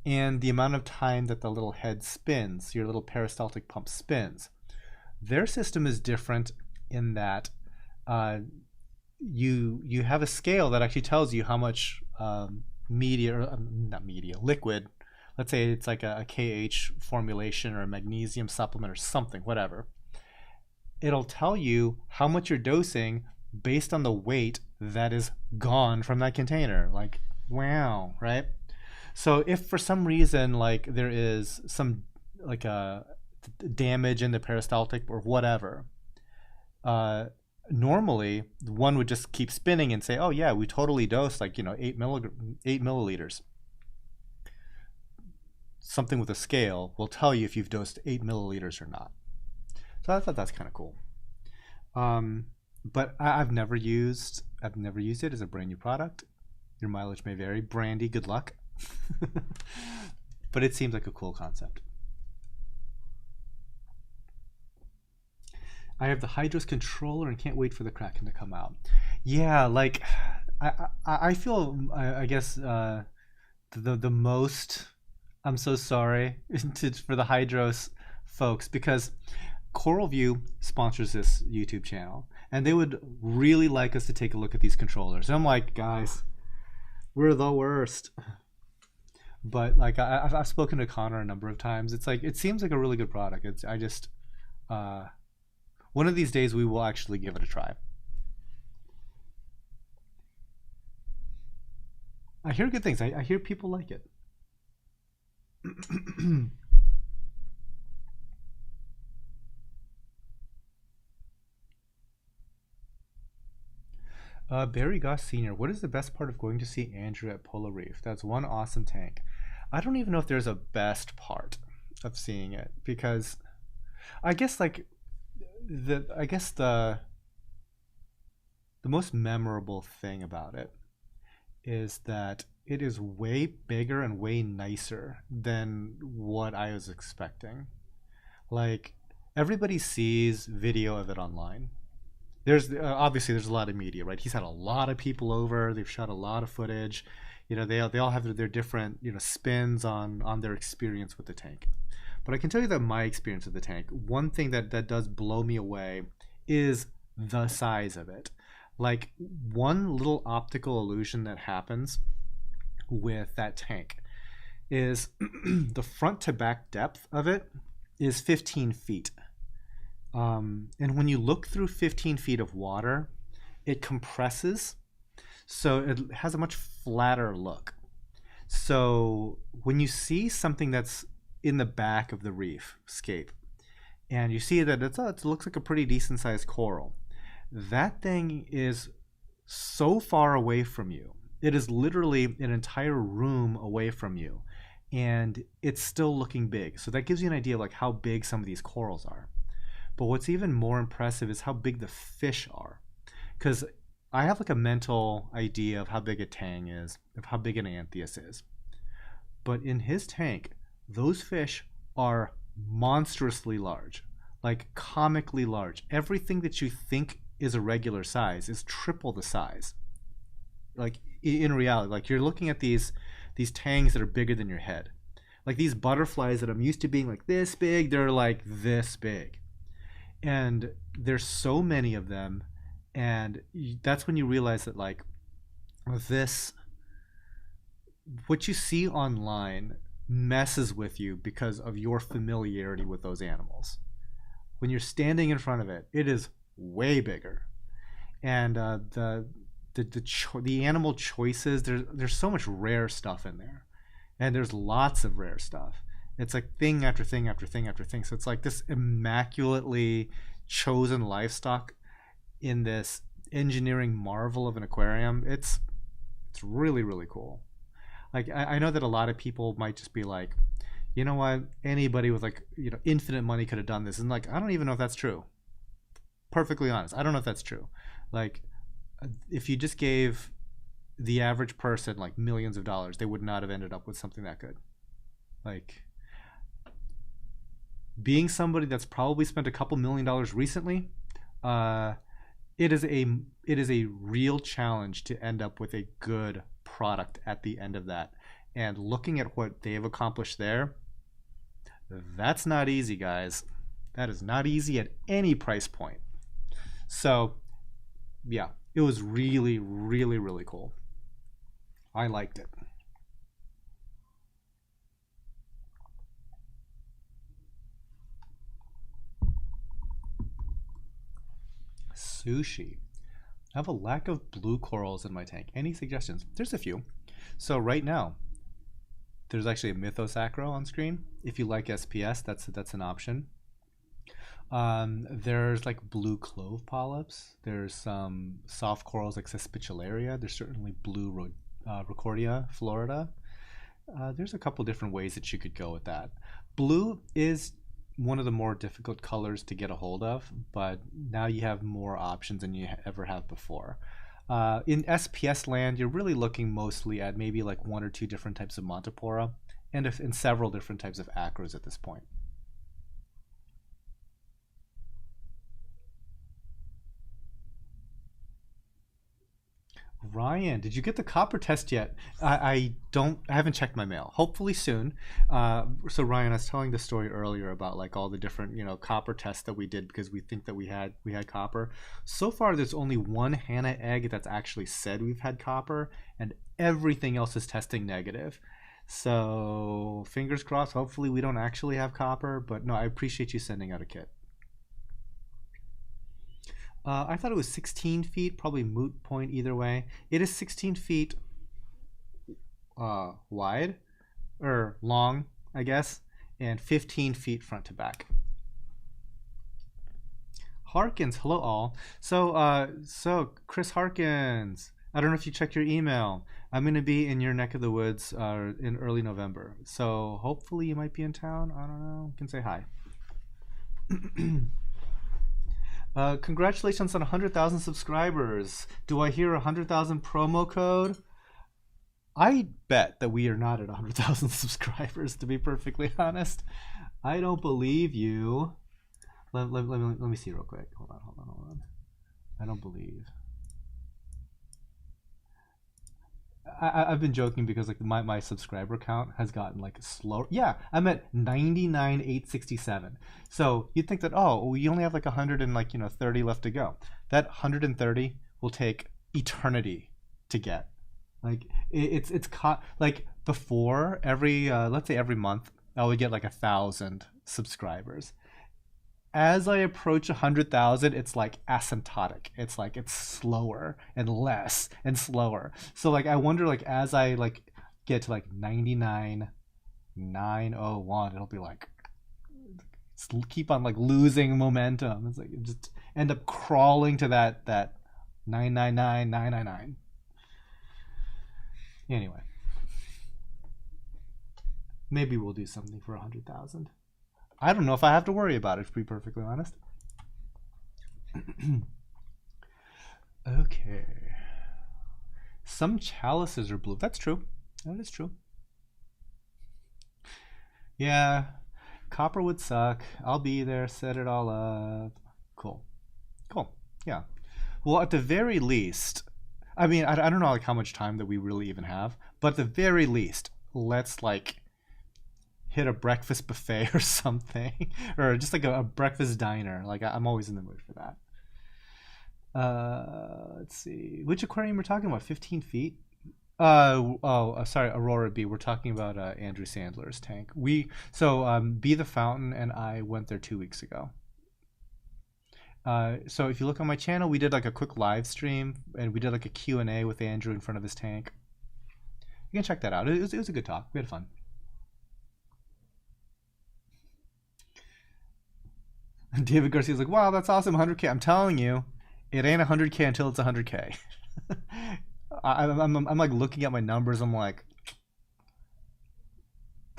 Speaker 1: and the amount of time that the little head spins, your little peristaltic pump spins. Their system is different in that uh, you have a scale that actually tells you how much media, or not media, liquid. Let's say it's like a KH formulation or a magnesium supplement or something, whatever. It'll tell you how much you're dosing based on the weight that is gone from that container. Like, wow, right? So if for some reason like there is some like a damage in the peristaltic or whatever, uh, normally one would just keep spinning and say, "Oh yeah, we totally dosed like 8 milliliters." Something with a scale will tell you if you've dosed 8 milliliters or not. So I thought that's kind of cool. Um, but I've never used it as a brand new product. Your mileage may vary. Brandy, good luck. But it seems like a cool concept. I have the Hydros controller and can't wait for the Kraken to come out. Yeah, like I feel I guess the most. I'm so sorry for the Hydros folks because Coral View sponsors this YouTube channel, and they would really like us to take a look at these controllers. And I'm like, guys, we're the worst. But like I've spoken to Connor a number of times. It's like it seems like a really good product. It's I just uh, one of these days we will actually give it a try. I hear good things. I hear people like it. Barry Goss Sr., what is the best part of going to see Andrew at Polo Reef? That's one awesome tank. I don't even know if there's a best part of seeing it because I guess like the most memorable thing about it is that it is way bigger and way nicer than what I was expecting. Like everybody sees video of it online. There's obviously there's a lot of media, right? He's had a lot of people over. They've shot a lot of footage. They all have their different spins on their experience with the tank. But I can tell you that my experience with the tank, one thing that does blow me away is the size of it. Like one little optical illusion that happens with that tank is the front to back depth of it is 15 feet. And when you look through 15 feet of water, it compresses, so it has a much flatter look. So when you see something that's in the back of the reef scape, and you see that it looks like a pretty decent sized coral, that thing is so far away from you. It is literally an entire room away from you, and it's still looking big. So that gives you an idea of like how big some of these corals are. But what's even more impressive is how big the fish are. Because I have like a mental idea of how big a tang is, of how big an anthias is. But in his tank, those fish are monstrously large, like comically large. Everything that you think is a regular size is triple the size. Like in reality, like you're looking at these tangs that are bigger than your head. Like these butterflies that I'm used to being like this big, they're like this big. And there's so many of them, and that's when you realize that like this what you see online messes with you because of your familiarity with those animals. When you're standing in front of it, it is way bigger, and the animal choices, there's so much rare stuff in there, and there's lots of rare stuff. It's like thing after thing after thing after thing. So it's like this immaculately chosen livestock in this engineering marvel of an aquarium. It's really really cool. Like I know that a lot of people might just be like, you know what, anybody with like infinite money could have done this, and like I don't even know if that's true. Perfectly honest, I don't know if that's true. Like if you just gave the average person like millions of dollars, they would not have ended up with something that good. Like being somebody that's probably spent a couple $1,000,000 recently, uh, it is a real challenge to end up with a good product at the end of that. And looking at what they've accomplished there, that's not easy, guys. That is not easy at any price point. So, yeah, it was really, really, really cool. I liked it. Sushi. I have a lack of blue corals in my tank. Any suggestions? There's a few. So right now, there's actually a Mythos acro on screen. If you like SPS, that's an option. There's like blue clove polyps. There's some soft corals like Cespitularia. There's certainly blue Recordia florida. There's a couple different ways that you could go with that. Blue is one of the more difficult colors to get a hold of, but now you have more options than you ever have before. In SPS land, you're really looking mostly at maybe like one or two different types of Montipora and several different types of acros at this point. Ryan, did you get the copper test yet? I haven't checked my mail. Hopefully soon. So Ryan, I was telling the story earlier about like all the different copper tests that we did because we think that we had copper. So far, there's only one Hannah egg that's actually said we've had copper, and everything else is testing negative. So fingers crossed. Hopefully, we don't actually have copper. But no, I appreciate you sending out a kit. I thought it was 16 feet, probably moot point either way. It is 16 feet wide, or long, I guess, and 15 feet front to back. Harkins, hello all. So Chris Harkins, I don't know if you checked your email. I'm going to be in your neck of the woods in early November. So hopefully you might be in town. I don't know. You can say hi. Congratulations on 100,000 subscribers. Do I hear 100,000 promo code? I bet that we are not at 100,000 subscribers, to be perfectly honest. I don't believe you. Let me see real quick. Hold on. I don't believe. I've been joking because like my subscriber count has gotten like slow. Yeah, I'm at 99,867. So you'd think that we only have like 130 left to go. That 130 will take eternity to get. Like like before every let's say every month I would get like 1,000 subscribers. As I approach 100,000, it's like asymptotic. It's like it's slower and less and slower. So like I wonder like as I like get to like 99,901, it'll be like keep on like losing momentum. It's like it just end up crawling to that 999,999. Anyway, maybe we'll do something for 100,000. I don't know if I have to worry about it, to be perfectly honest. Okay. Some chalices are blue. That's true. That is true. Yeah. Copper would suck. I'll be there. Set it all up. Cool. Cool. Yeah. Well, at the very least, I mean, I don't know like how much time that we really even have, but at the very least, let's like hit a breakfast buffet or something, or just like a breakfast diner. Like I'm always in the mood for that. Let's see, which aquarium we're talking about. 15 feet. Sorry, Aurora B. We're talking about Andrew Sandler's tank. Be the Fountain and I went there 2 weeks ago. So if you look on my channel, we did like a quick live stream and we did like a Q&A with Andrew in front of his tank. You can check that out. It was a good talk. We had fun. David Garcia's like, wow, that's awesome, 100K. I'm telling you, it ain't 100K until it's 100K. I'm like looking at my numbers. I'm like,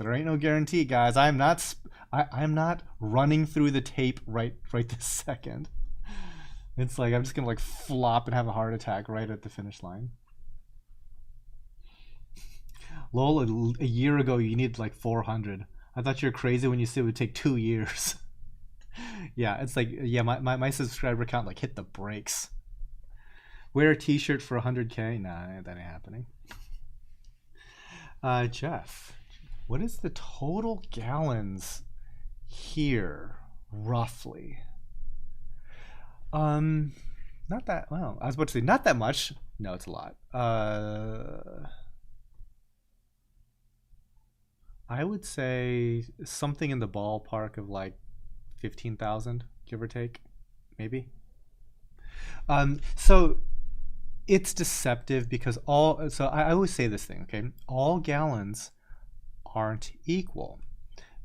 Speaker 1: There ain't no guarantee, guys. I'm not running through the tape right this second. It's like I'm just gonna like flop and have a heart attack right at the finish line. Lol, a year ago you needed like 400. I thought you were crazy when you said it would take 2 years. Yeah, it's like, yeah, my subscriber count like hit the brakes. Wear a t-shirt for 100K? Nah, that ain't happening. Jeff, what is the total gallons here, roughly? Not that, well, I was about to say not that much. No, it's a lot. I would say something in the ballpark of like 15,000, give or take, maybe. So it's deceptive because I always say this thing, okay? All gallons aren't equal.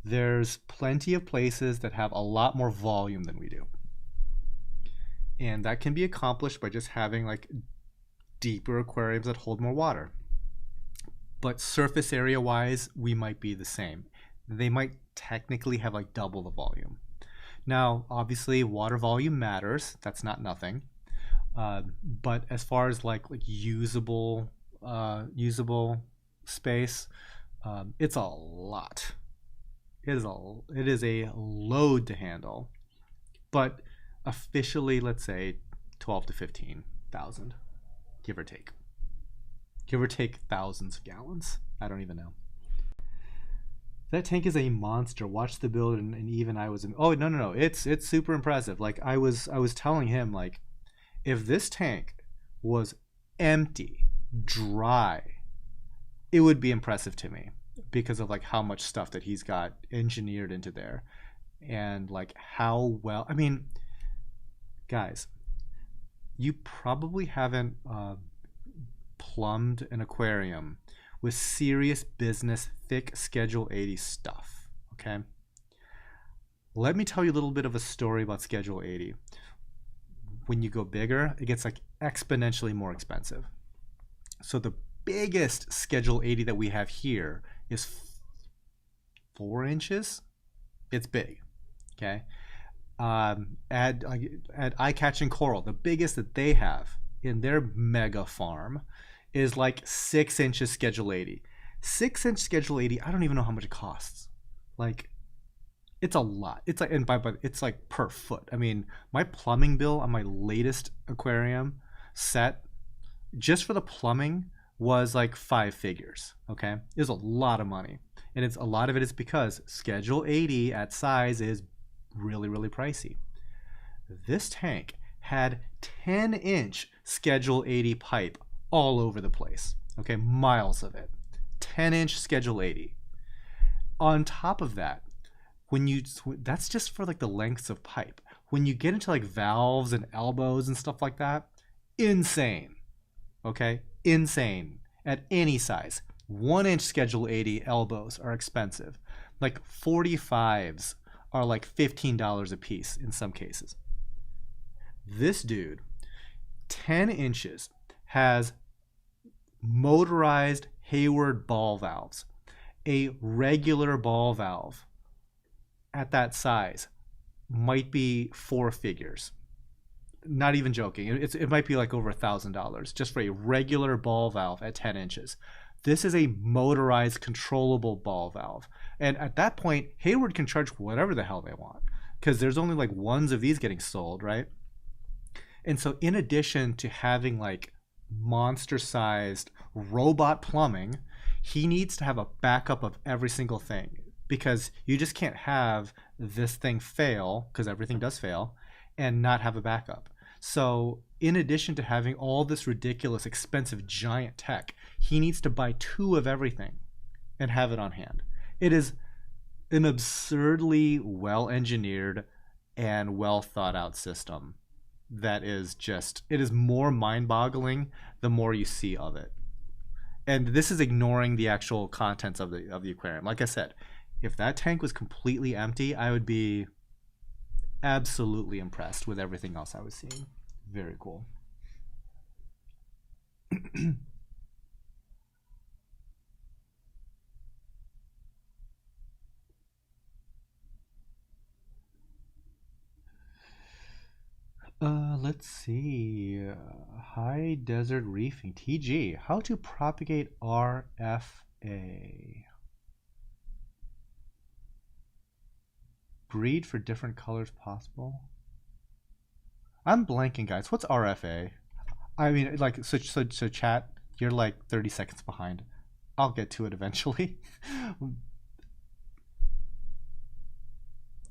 Speaker 1: There's plenty of places that have a lot more volume than we do. And that can be accomplished by just having like deeper aquariums that hold more water. But surface area wise, we might be the same. They might technically have like double the volume. Now, obviously, water volume matters. That's not nothing. But as far as like usable space, it's a lot. It is a load to handle. But officially, let's say 12 to 15,000, give or take. Give or take thousands of gallons. I don't even know. That tank is a monster. Watch the build, and even I was. Oh no! It's super impressive. Like I was telling him, like, if this tank was empty, dry, it would be impressive to me because of like how much stuff that he's got engineered into there, and like how well. I mean, guys, you probably haven't plumbed an aquarium with serious business, thick Schedule 80 stuff, okay? Let me tell you a little bit of a story about Schedule 80. When you go bigger, it gets like exponentially more expensive. So the biggest Schedule 80 that we have here is 4 inches. It's big, okay? Add eye-catching coral, the biggest that they have in their mega farm is like 6 inches Schedule 80. 6-inch Schedule 80, I don't even know how much it costs. Like, it's a lot. It's like, and but it's like per foot. I mean, my plumbing bill on my latest aquarium set, just for the plumbing, was like 5 figures. Okay, it was a lot of money, and a lot of it is because Schedule 80 at size is really, really pricey. This tank had 10-inch Schedule 80 pipe all over the place. Okay, miles of it. 10-inch Schedule 80. On top of that, that's just for like the lengths of pipe. When you get into like valves and elbows and stuff like that, insane. Okay, insane at any size. 1-inch Schedule 80 elbows are expensive. Like 45s are like $15 a piece in some cases. This dude, 10 inches, has motorized Hayward ball valves. A regular ball valve at that size might be 4 figures. Not even joking. It might be like over $1,000 just for a regular ball valve at 10 inches. This is a motorized controllable ball valve. And at that point, Hayward can charge whatever the hell they want because there's only like ones of these getting sold, right? And so in addition to having like monster-sized robot plumbing, he needs to have a backup of every single thing because you just can't have this thing fail, because everything does fail, and not have a backup. So in addition to having all this ridiculous, expensive, giant tech, he needs to buy 2 of everything and have it on hand. It is an absurdly well-engineered and well-thought-out system that is just, it is more mind-boggling the more you see of it. And this is ignoring the actual contents of the aquarium. Like I said, if that tank was completely empty, I would be absolutely impressed with everything else I was seeing. Very cool. Let's see. High desert reefing. TG. How to propagate RFA. Breed for different colors possible. I'm blanking, guys. What's RFA? I mean, like, so chat, you're like 30 seconds behind. I'll get to it eventually.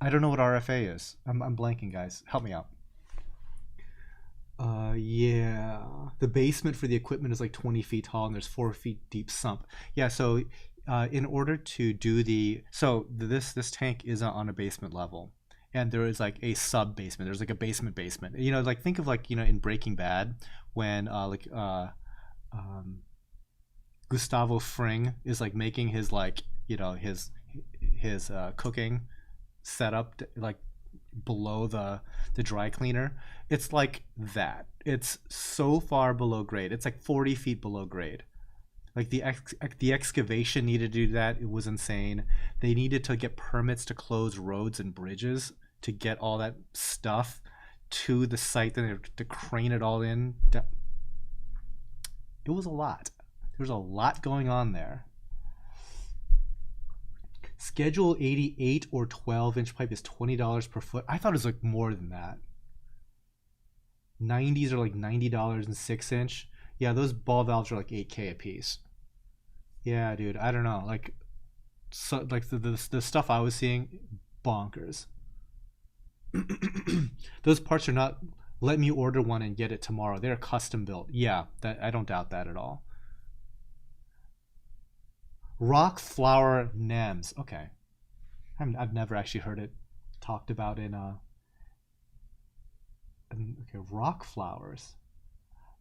Speaker 1: I don't know what RFA is. I'm blanking, guys. Help me out. Yeah. The basement for the equipment is like 20 feet tall and there's 4 feet deep sump. Yeah, so in order to do this tank is on a basement level. And there is like a sub basement. There's like a basement. You know, like think of like, you know, in Breaking Bad when Gustavo Fring is like making his like, you know, his cooking setup like below the dry cleaner. It's like that. It's so far below grade. It's like 40 feet below grade. Like the excavation needed to do that. It was insane. They needed to get permits to close roads and bridges to get all that stuff to the site. Then to crane it all in. It was a lot. There's a lot going on there. Schedule 88 or 12-inch pipe is $20 per foot. I thought it was like more than that. 90s are like $90 and 6-inch. Yeah, those ball valves are like 8K a piece. Yeah, dude, I don't know. Like, so like the stuff I was seeing, bonkers. Those parts are not. Let me order one and get it tomorrow. They're custom built. Yeah, that I don't doubt that at all. Rock flower nems. Okay, I've never actually heard it talked about okay, rock flowers.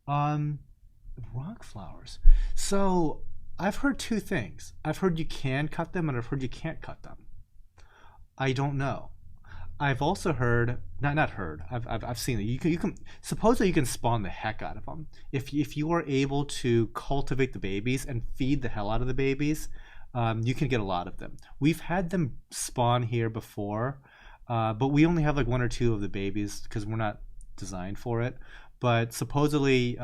Speaker 1: Um, rock flowers. So I've heard two things. I've heard you can cut them, and I've heard you can't cut them. I don't know. I've also heard, not heard. I've seen it. You can supposedly you can spawn the heck out of them if you are able to cultivate the babies and feed the hell out of the babies. You can get a lot of them. We've had them spawn here before, but we only have like one or two of the babies because we're not designed for it. But supposedly,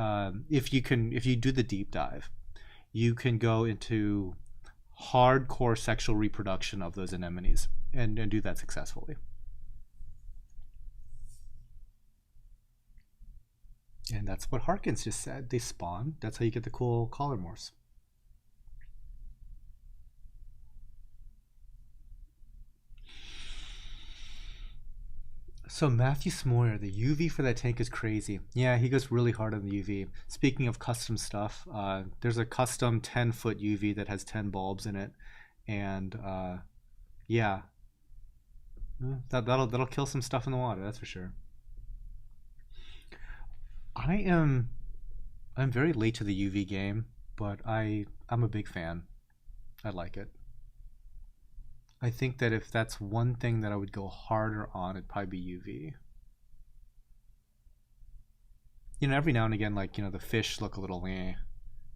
Speaker 1: if you do the deep dive, you can go into hardcore sexual reproduction of those anemones and do that successfully. And that's what Harkins just said. They spawn. That's how you get the cool collar morphs. So Matthew Smoyer, the UV for that tank is crazy. Yeah, he goes really hard on the UV. Speaking of custom stuff, there's a custom 10-foot UV that has 10 bulbs in it, and yeah, that'll kill some stuff in the water. That's for sure. I am I'm very late to the UV game, but I'm a big fan. I like it. I think that if that's one thing that I would go harder on, it'd probably be UV. You know, every now and again, like, you know, the fish look a little eh.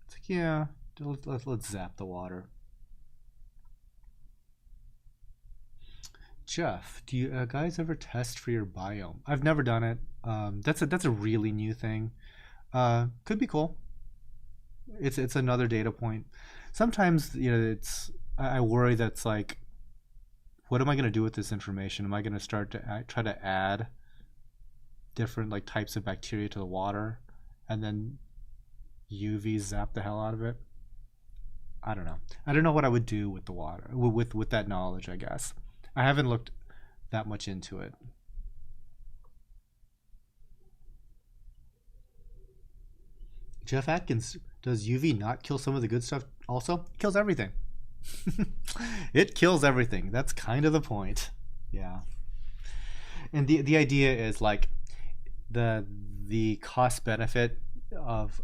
Speaker 1: It's like, yeah, let's zap the water. Jeff, do you guys ever test for your biome? I've never done it. That's a really new thing. Could be cool. It's another data point. Sometimes, you know, I worry that's like, what am I going to do with this information? Am I going to start to try to add different like types of bacteria to the water, and then UV zap the hell out of it? I don't know. I don't know what I would do with the water with that knowledge. I guess I haven't looked that much into it. Jeff Atkins, does UV not kill some of the good stuff? Also, it kills everything. It kills everything. That's kind of the point. Yeah. And the idea is like the cost benefit of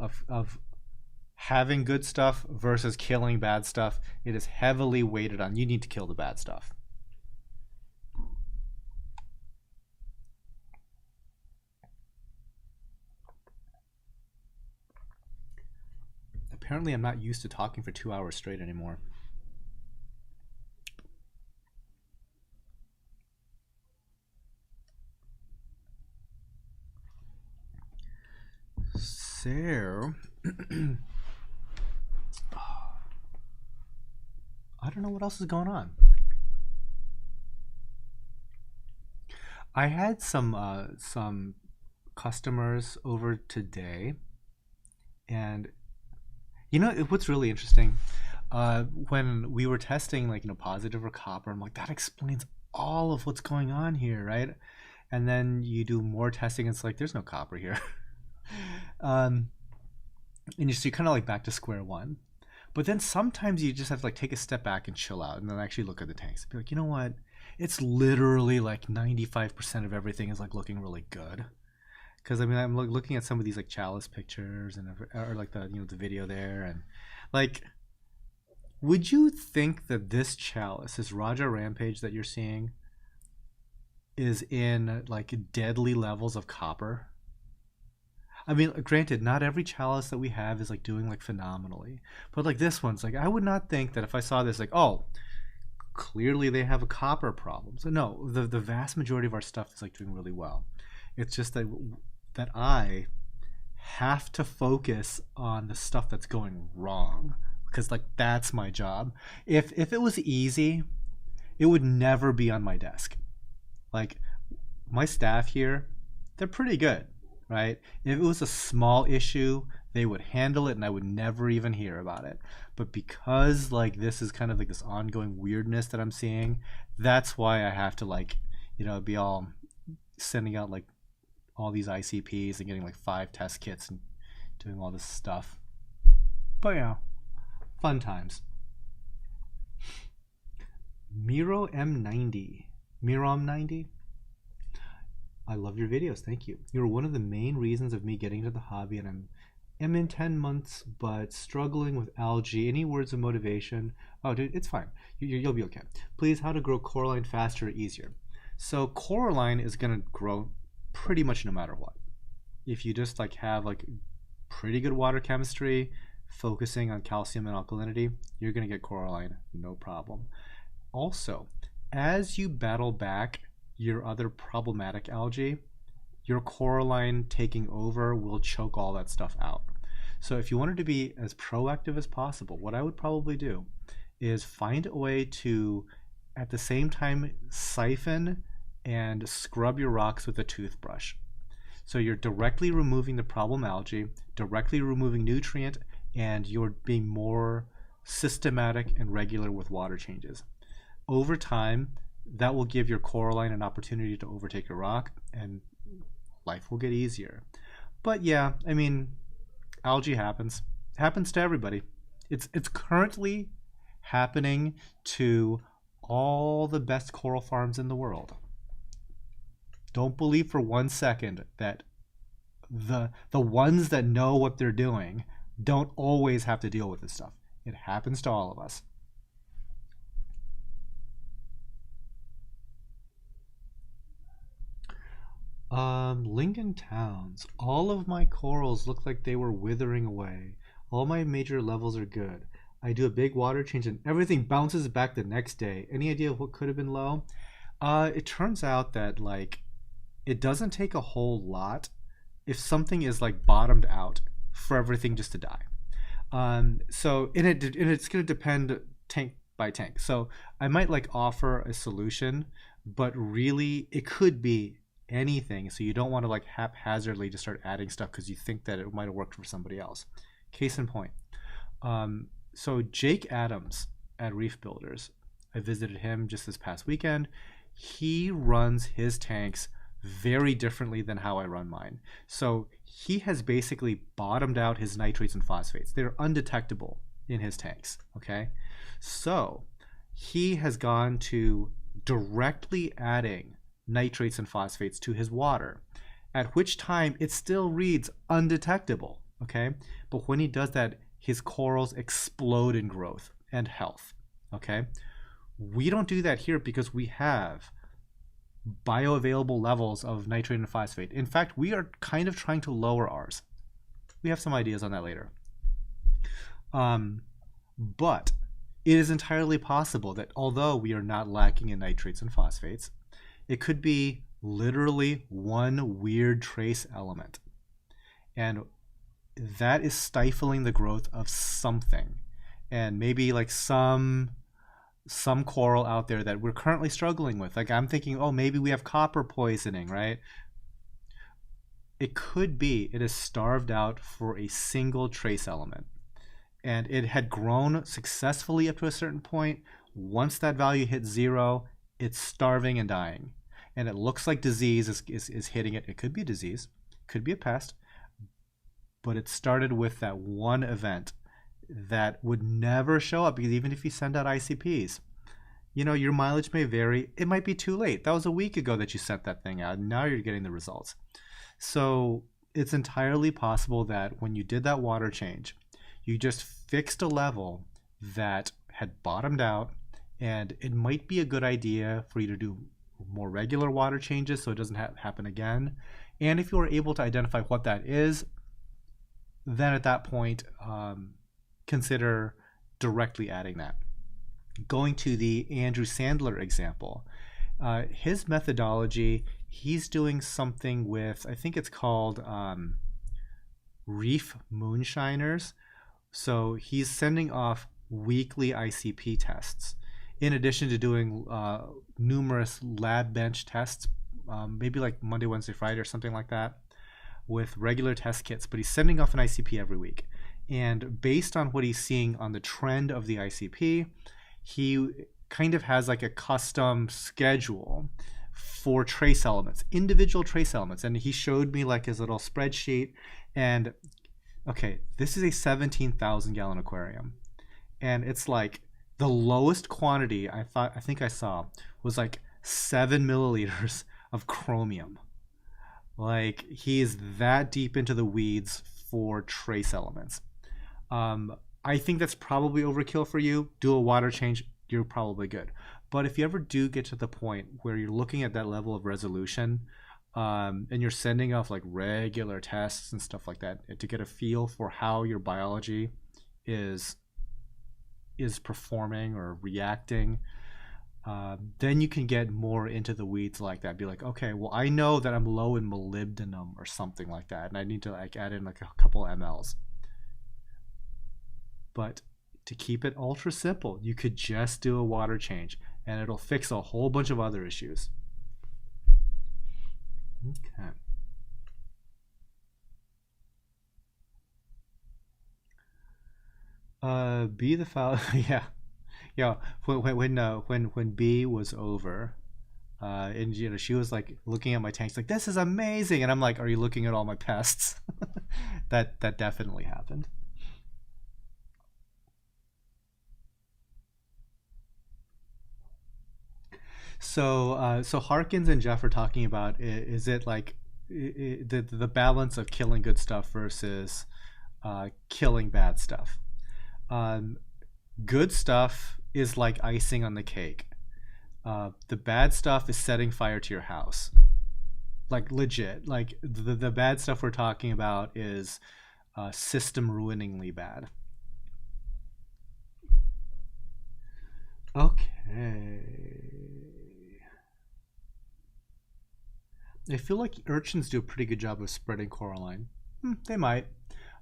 Speaker 1: having good stuff versus killing bad stuff. It is heavily weighted on you need to kill the bad stuff. Apparently, I'm not used to talking for 2 hours straight anymore. So, I don't know what else is going on. I had some customers over today, and what's really interesting. When we were testing, like, positive or copper, I'm like, that explains all of what's going on here, right? And then you do more testing, it's like there's no copper here. um, and you're kind of like back to square one. But then sometimes you just have to like take a step back and chill out, and then actually look at the tanks. Be like, you know what? It's literally like 95% of everything is like looking really good. Because I mean, I'm looking at some of these like chalice pictures and or like the video there, and like, would you think that this chalice, this Raja Rampage that you're seeing, is in like deadly levels of copper? I mean, granted, not every chalice that we have is like doing like phenomenally, but like this one's like, I would not think that if I saw this, like, oh, clearly they have a copper problem. So no, the vast majority of our stuff is like doing really well. It's just that I have to focus on the stuff that's going wrong, because like that's my job. If it was easy, it would never be on my desk. Like, my staff here, they're pretty good, right? If it was a small issue, they would handle it and I would never even hear about it. But because like this is kind of like this ongoing weirdness that I'm seeing, that's why I have to like, be all sending out like all these ICPs and getting like 5 test kits and doing all this stuff. But yeah, fun times. Miro M90. Miro M90? I love your videos, thank you. You're one of the main reasons of me getting into the hobby, and I'm in 10 months but struggling with algae. Any words of motivation? Oh dude, it's fine. You'll be okay. Please, how to grow Coraline faster or easier? So Coraline is gonna grow pretty much no matter what. If you just like have like pretty good water chemistry, focusing on calcium and alkalinity, you're gonna get Coraline no problem. Also, as you battle back your other problematic algae, your Coraline taking over will choke all that stuff out. So if you wanted to be as proactive as possible, what I would probably do is find a way to, at the same time, siphon and scrub your rocks with a toothbrush. So you're directly removing the problem algae, directly removing nutrient, and you're being more systematic and regular with water changes. Over time, that will give your Coraline an opportunity to overtake your rock, and life will get easier. But yeah, I mean, algae happens. It happens to everybody. It's currently happening to all the best coral farms in the world. Don't believe for 1 second that the ones that know what they're doing don't always have to deal with this stuff. It happens to all of us. Lincoln Towns. All of my corals look like they were withering away. All my major levels are good. I do a big water change and everything bounces back the next day. Any idea of what could have been low? It turns out that like it doesn't take a whole lot if something is like bottomed out for everything just to die. So it's going to depend tank by tank. So I might like offer a solution, but really it could be anything. So you don't want to like haphazardly just start adding stuff because you think that it might have worked for somebody else. Case in point. So Jake Adams at Reef Builders, I visited him just this past weekend. He runs his tanks very differently than how I run mine. So he has basically bottomed out his nitrates and phosphates. They're undetectable in his tanks, okay? So he has gone to directly adding nitrates and phosphates to his water, at which time it still reads undetectable, okay? But when he does that, his corals explode in growth and health, okay? We don't do that here because we have bioavailable levels of nitrate and phosphate. In fact, we are kind of trying to lower ours. We have some ideas on that later. But it is entirely possible that although we are not lacking in nitrates and phosphates, it could be literally one weird trace element. And that is stifling the growth of something. And maybe like some coral out there that we're currently struggling with. Like I'm thinking, oh, maybe we have copper poisoning, right? It could be it is starved out for a single trace element. And it had grown successfully up to a certain point. Once that value hits zero, it's starving and dying. And it looks like disease is hitting it. It could be a disease, could be a pest, but it started with that one event that would never show up, because even if you send out ICPs, your mileage may vary. It might be too late. That was a week ago that you sent that thing out, and now you're getting the results. So it's entirely possible that when you did that water change, you just fixed a level that had bottomed out, and it might be a good idea for you to do more regular water changes so it doesn't happen again. And if you are able to identify what that is, then at that point, consider directly adding that. Going to the Andrew Sandler example, his methodology, he's doing something with, I think it's called Reef moonshiners. So he's sending off weekly ICP tests, in addition to doing numerous lab bench tests, maybe like Monday, Wednesday, Friday, or something like that, with regular test kits. But he's sending off an ICP every week. And based on what he's seeing on the trend of the ICP, he kind of has like a custom schedule for trace elements, individual trace elements. And he showed me like his little spreadsheet. And okay, this is a 17,000 gallon aquarium. And it's like the lowest quantity I think I saw was like 7 milliliters of chromium. Like he's that deep into the weeds for trace elements. I think that's probably overkill for you. Do a water change, you're probably good. But if you ever do get to the point where you're looking at that level of resolution, and you're sending off like regular tests and stuff like that to get a feel for how your biology is performing or reacting, then you can get more into the weeds like that. Be like, okay, well, I know that I'm low in molybdenum or something like that, and I need to like add in like a couple mLs. But to keep it ultra simple, you could just do a water change and it'll fix a whole bunch of other issues. Okay. B the file. Yeah. When B was over, and she was like looking at my tanks like, this is amazing, and I'm like, are you looking at all my pests? that definitely happened. So Harkins and Jeff are talking about, is it like the balance of killing good stuff versus killing bad stuff. Good stuff is like icing on the cake. The bad stuff is setting fire to your house. Like legit. Like the bad stuff we're talking about is system ruiningly bad. Okay. I feel like urchins do a pretty good job of spreading Coraline. They might.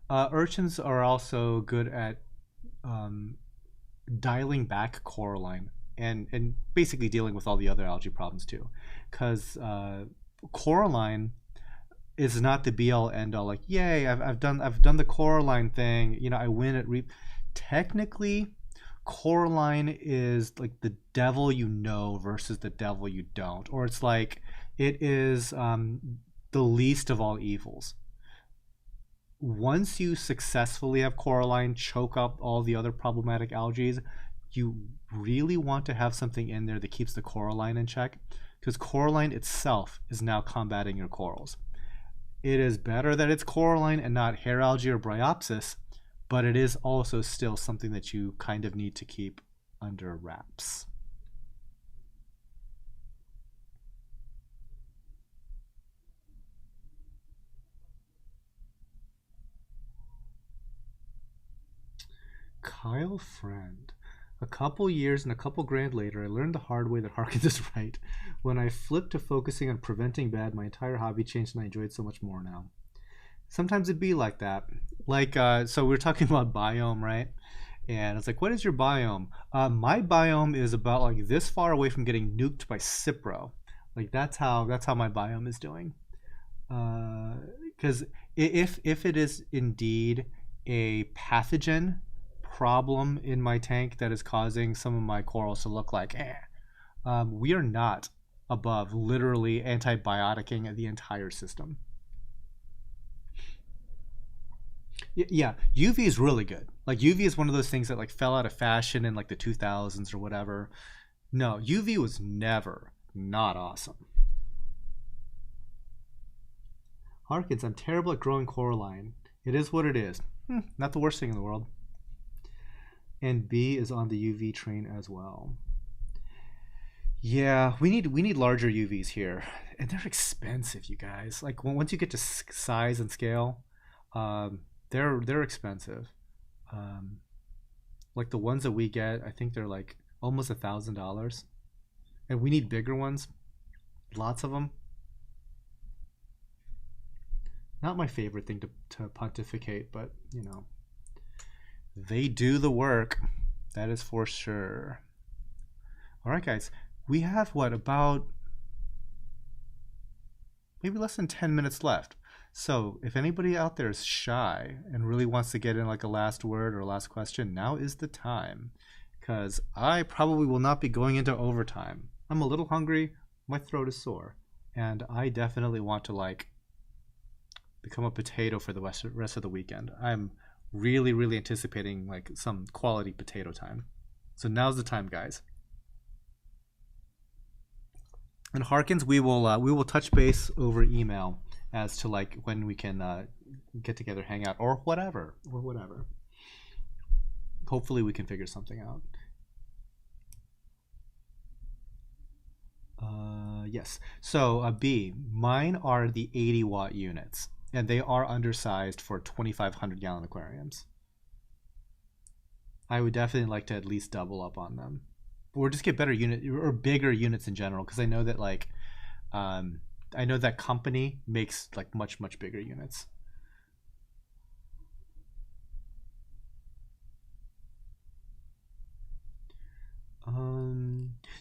Speaker 1: Urchins are also good at dialing back Coraline and basically dealing with all the other algae problems too. Because Coraline is not the be all end all. Like, yay, I've done the Coraline thing. I win at Reef. Technically, Coraline is like the devil you know versus the devil you don't, or it's like it is the least of all evils. Once you successfully have Coraline choke up all the other problematic algae, you really want to have something in there that keeps the Coraline in check, because Coraline itself is now combating your corals. It is better that it's Coraline and not hair algae or Bryopsis, but it is also still something that you kind of need to keep under wraps. Kyle Friend. A couple years and a couple grand later, I learned the hard way that Harkins is right. When I flipped to focusing on preventing bad, my entire hobby changed and I enjoy it so much more now. Sometimes it'd be like that. Like, so we were talking about biome, right? And it's like, what is your biome? My biome is about like this far away from getting nuked by Cipro. Like that's how my biome is doing. Because if it is indeed a pathogen problem in my tank that is causing some of my corals to look like, we are not above literally antibioticing the entire system. Yeah, UV is really good. Like UV is one of those things that like fell out of fashion in like the 2000s or whatever. No, UV was never not awesome. Harkins, I'm terrible at growing Coraline. It is what it is. Not the worst thing in the world. And B is on the UV train as well. Yeah, we need larger UVs here, and they're expensive, you guys. Like once you get to size and scale, um, they're expensive. Um, like the ones that we get, I think they're like almost $1,000, and we need bigger ones, lots of them. Not my favorite thing to pontificate, but they do the work. That is for sure. All right, guys, we have what about maybe less than 10 minutes left. So if anybody out there is shy and really wants to get in like a last word or a last question, now is the time. Because I probably will not be going into overtime. I'm a little hungry, my throat is sore, and I definitely want to like become a potato for the rest of the weekend. I'm really, really anticipating like some quality potato time. So now's the time, guys. And Harkins, we will touch base over email as to like when we can get together, hang out, or whatever. Hopefully, we can figure something out. Yes. So B, mine are the 80-watt units, and they are undersized for 2,500-gallon aquariums. I would definitely like to at least double up on them, or just get better unit or bigger units in general, because I know that like I know that company makes like much bigger units.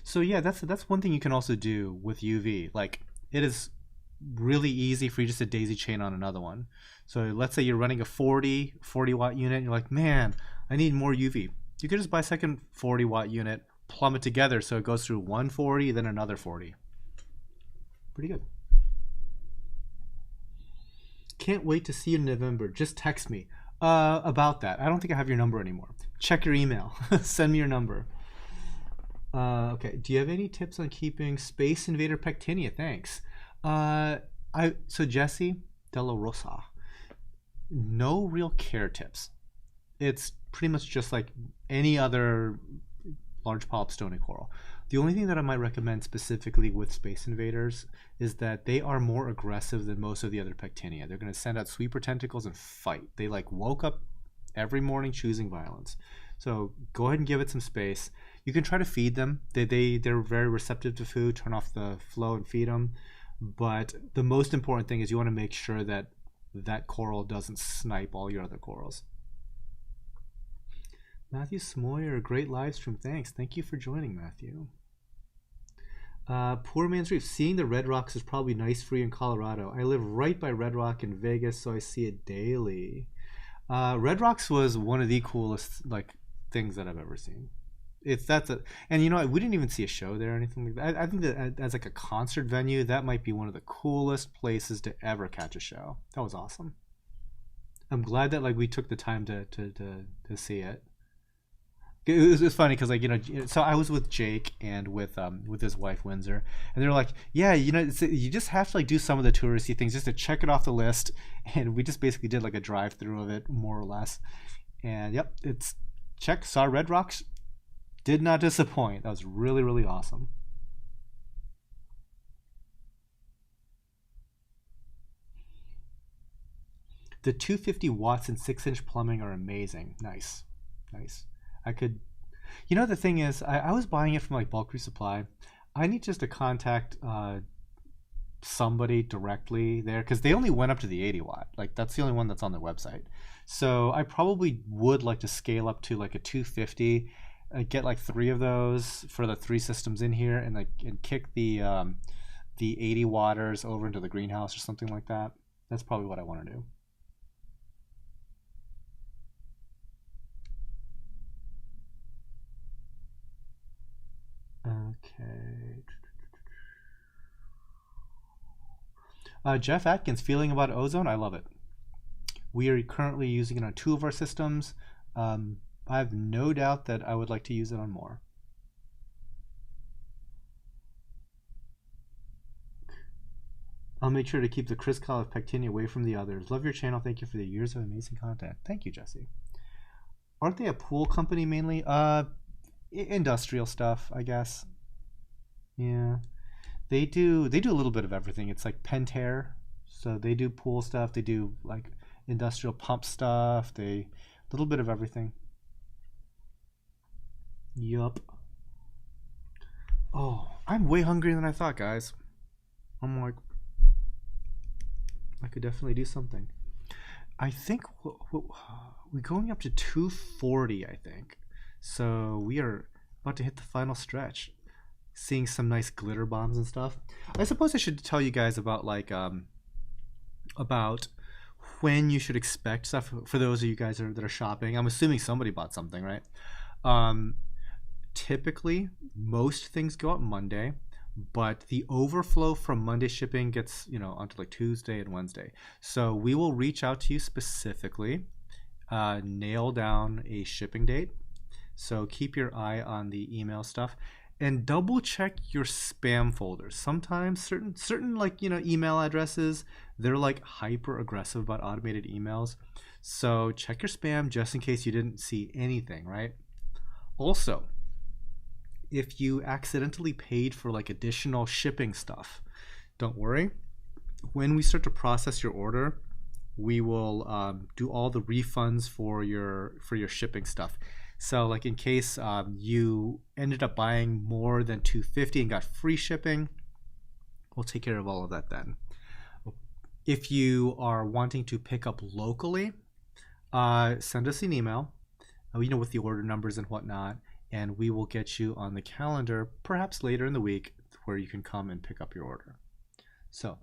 Speaker 1: So yeah, that's one thing you can also do with UV. Like it is really easy for you just to daisy chain on another one. So let's say you're running a 40 watt unit and you're like, man, I need more UV. You could just buy a second 40-watt unit, plumb it together so it goes through one 40, then another 40. Pretty good. Can't wait to see you in November. Just text me about that. I don't think I have your number anymore. Check your email. Send me your number. Okay. Do you have any tips on keeping Space Invader Pectinia? Thanks. So Jesse Della Rosa. No real care tips. It's pretty much just like any other large polyp stony coral. The only thing that I might recommend specifically with Space Invaders is that they are more aggressive than most of the other Pectinia. They're going to send out sweeper tentacles and fight. They like woke up every morning choosing violence. So go ahead and give it some space. You can try to feed them. They're very receptive to food. Turn off the flow and feed them. But the most important thing is you want to make sure that that coral doesn't snipe all your other corals. Matthew Smoyer, great live stream. Thanks. Thank you for joining, Matthew. Poor Man's Reef. Seeing the Red Rocks is probably nice for you in Colorado. I live right by Red Rock in Vegas, so I see it daily. Red Rocks was one of the coolest like things that I've ever seen. And you know what? We didn't even see a show there or anything like that. I think that as like a concert venue, that might be one of the coolest places to ever catch a show. That was awesome. I'm glad that like we took the time to see it. It was funny because so I was with Jake and with his wife Windsor, and they're like, yeah, you just have to like do some of the touristy things just to check it off the list, and we just basically did like a drive through of it more or less, and yep, it's check. Saw Red Rocks, did not disappoint. That was really, really awesome. The 250 watts and 6-inch plumbing are amazing. Nice. I could, the thing is, I was buying it from like bulk resupply. I need just to contact somebody directly there, because they only went up to the 80 watt. Like that's the only one that's on their website. So I probably would like to scale up to like a 250, get like 3 of those for the 3 systems in here, and like and kick the 80 watters over into the greenhouse or something like that. That's probably what I want to do. Okay. Jeff Atkins, feeling about ozone? I love it. We are currently using it on 2 of our systems. I have no doubt that I would like to use it on more. I'll make sure to keep the Chris Call of Pectinia away from the others. Love your channel. Thank you for the years of amazing content. Thank you, Jesse. Aren't they a pool company mainly? Industrial stuff, I guess. Yeah. They do a little bit of everything. It's like Pentair. So they do pool stuff, they do like industrial pump stuff, they a little bit of everything. Yup. Oh, I'm way hungrier than I thought, guys. I'm like, I could definitely do something. I think we're going up to 240, I think. So we are about to hit the final stretch. Seeing some nice glitter bombs and stuff. I suppose I should tell you guys about like about when you should expect stuff for those of you guys that are shopping. I'm assuming somebody bought something, right? Typically, most things go out Monday, but the overflow from Monday shipping gets, onto like Tuesday and Wednesday. So we will reach out to you specifically, nail down a shipping date. So keep your eye on the email stuff. And double check your spam folders. Sometimes certain like email addresses, they're like hyper aggressive about automated emails. So check your spam just in case you didn't see anything, right? Also, if you accidentally paid for like additional shipping stuff, don't worry. When we start to process your order, we will do all the refunds for your shipping stuff. So like in case you ended up buying more than $250 and got free shipping, we'll take care of all of that then. If you are wanting to pick up locally, send us an email, with the order numbers and whatnot, and we will get you on the calendar perhaps later in the week where you can come and pick up your order. So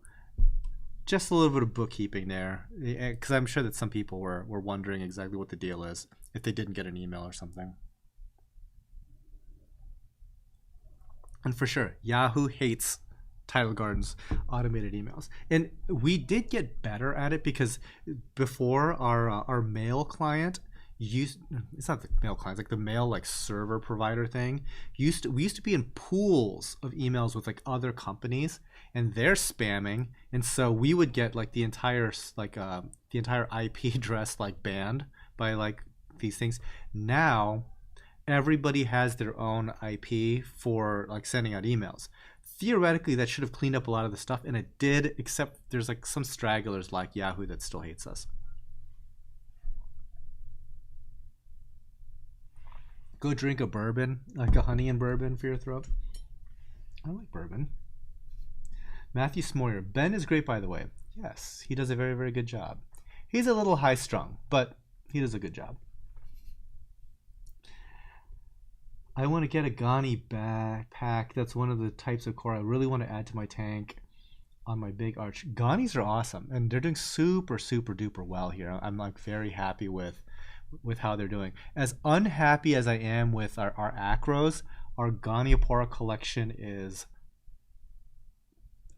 Speaker 1: just a little bit of bookkeeping there, because I'm sure that some people were wondering exactly what the deal is if they didn't get an email or something. And for sure, Yahoo hates Tidal Garden's automated emails. And we did get better at it because before our mail client it's not the mail client, it's like the mail like server provider thing. We used to be in pools of emails with like other companies, and they're spamming, and so we would get like the entire IP address like banned by like these things. Now everybody has their own IP for like sending out emails. Theoretically, that should have cleaned up a lot of the stuff, and it did, except there's like some stragglers like Yahoo that still hates us. Go drink a bourbon, like a honey and bourbon for your throat. I like bourbon. Matthew Smoyer. Ben is great, by the way. Yes, he does a very, very good job. He's a little high strung, but he does a good job. I want to get a Gani backpack. That's one of the types of core I really want to add to my tank on my big arch. Ganis are awesome, and they're doing super, super duper well here. I'm like very happy with how they're doing. As unhappy as I am with our acros, our Ganyapora collection is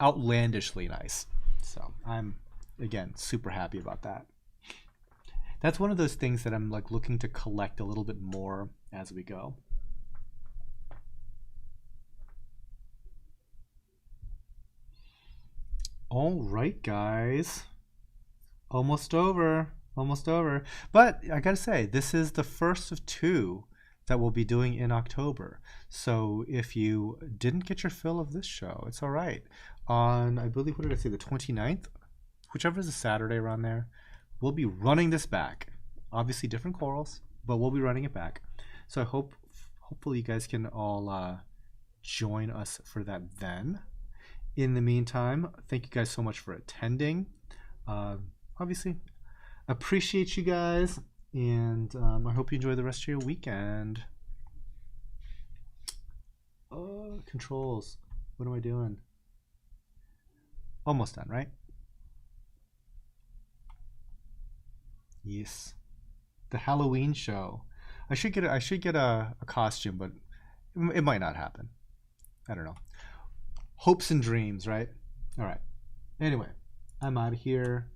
Speaker 1: outlandishly nice. So I'm, again, super happy about that. That's one of those things that I'm like looking to collect a little bit more as we go. All right, guys. Almost over. But I gotta say, this is the first of 2 that we'll be doing in October. So if you didn't get your fill of this show, it's all right. On, I believe, what did I say, the 29th? Whichever is a Saturday around there, we'll be running this back. Obviously different corals, but we'll be running it back. So I hopefully you guys can all join us for that then. In the meantime, thank you guys so much for attending. Obviously, appreciate you guys, and I hope you enjoy the rest of your weekend. Controls. What am I doing? Almost done, right? Yes. The Halloween show. I should get a costume, but it might not happen. I don't know. Hopes and dreams, right? All right. Anyway, I'm out of here.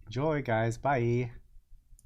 Speaker 1: Enjoy, guys. Bye.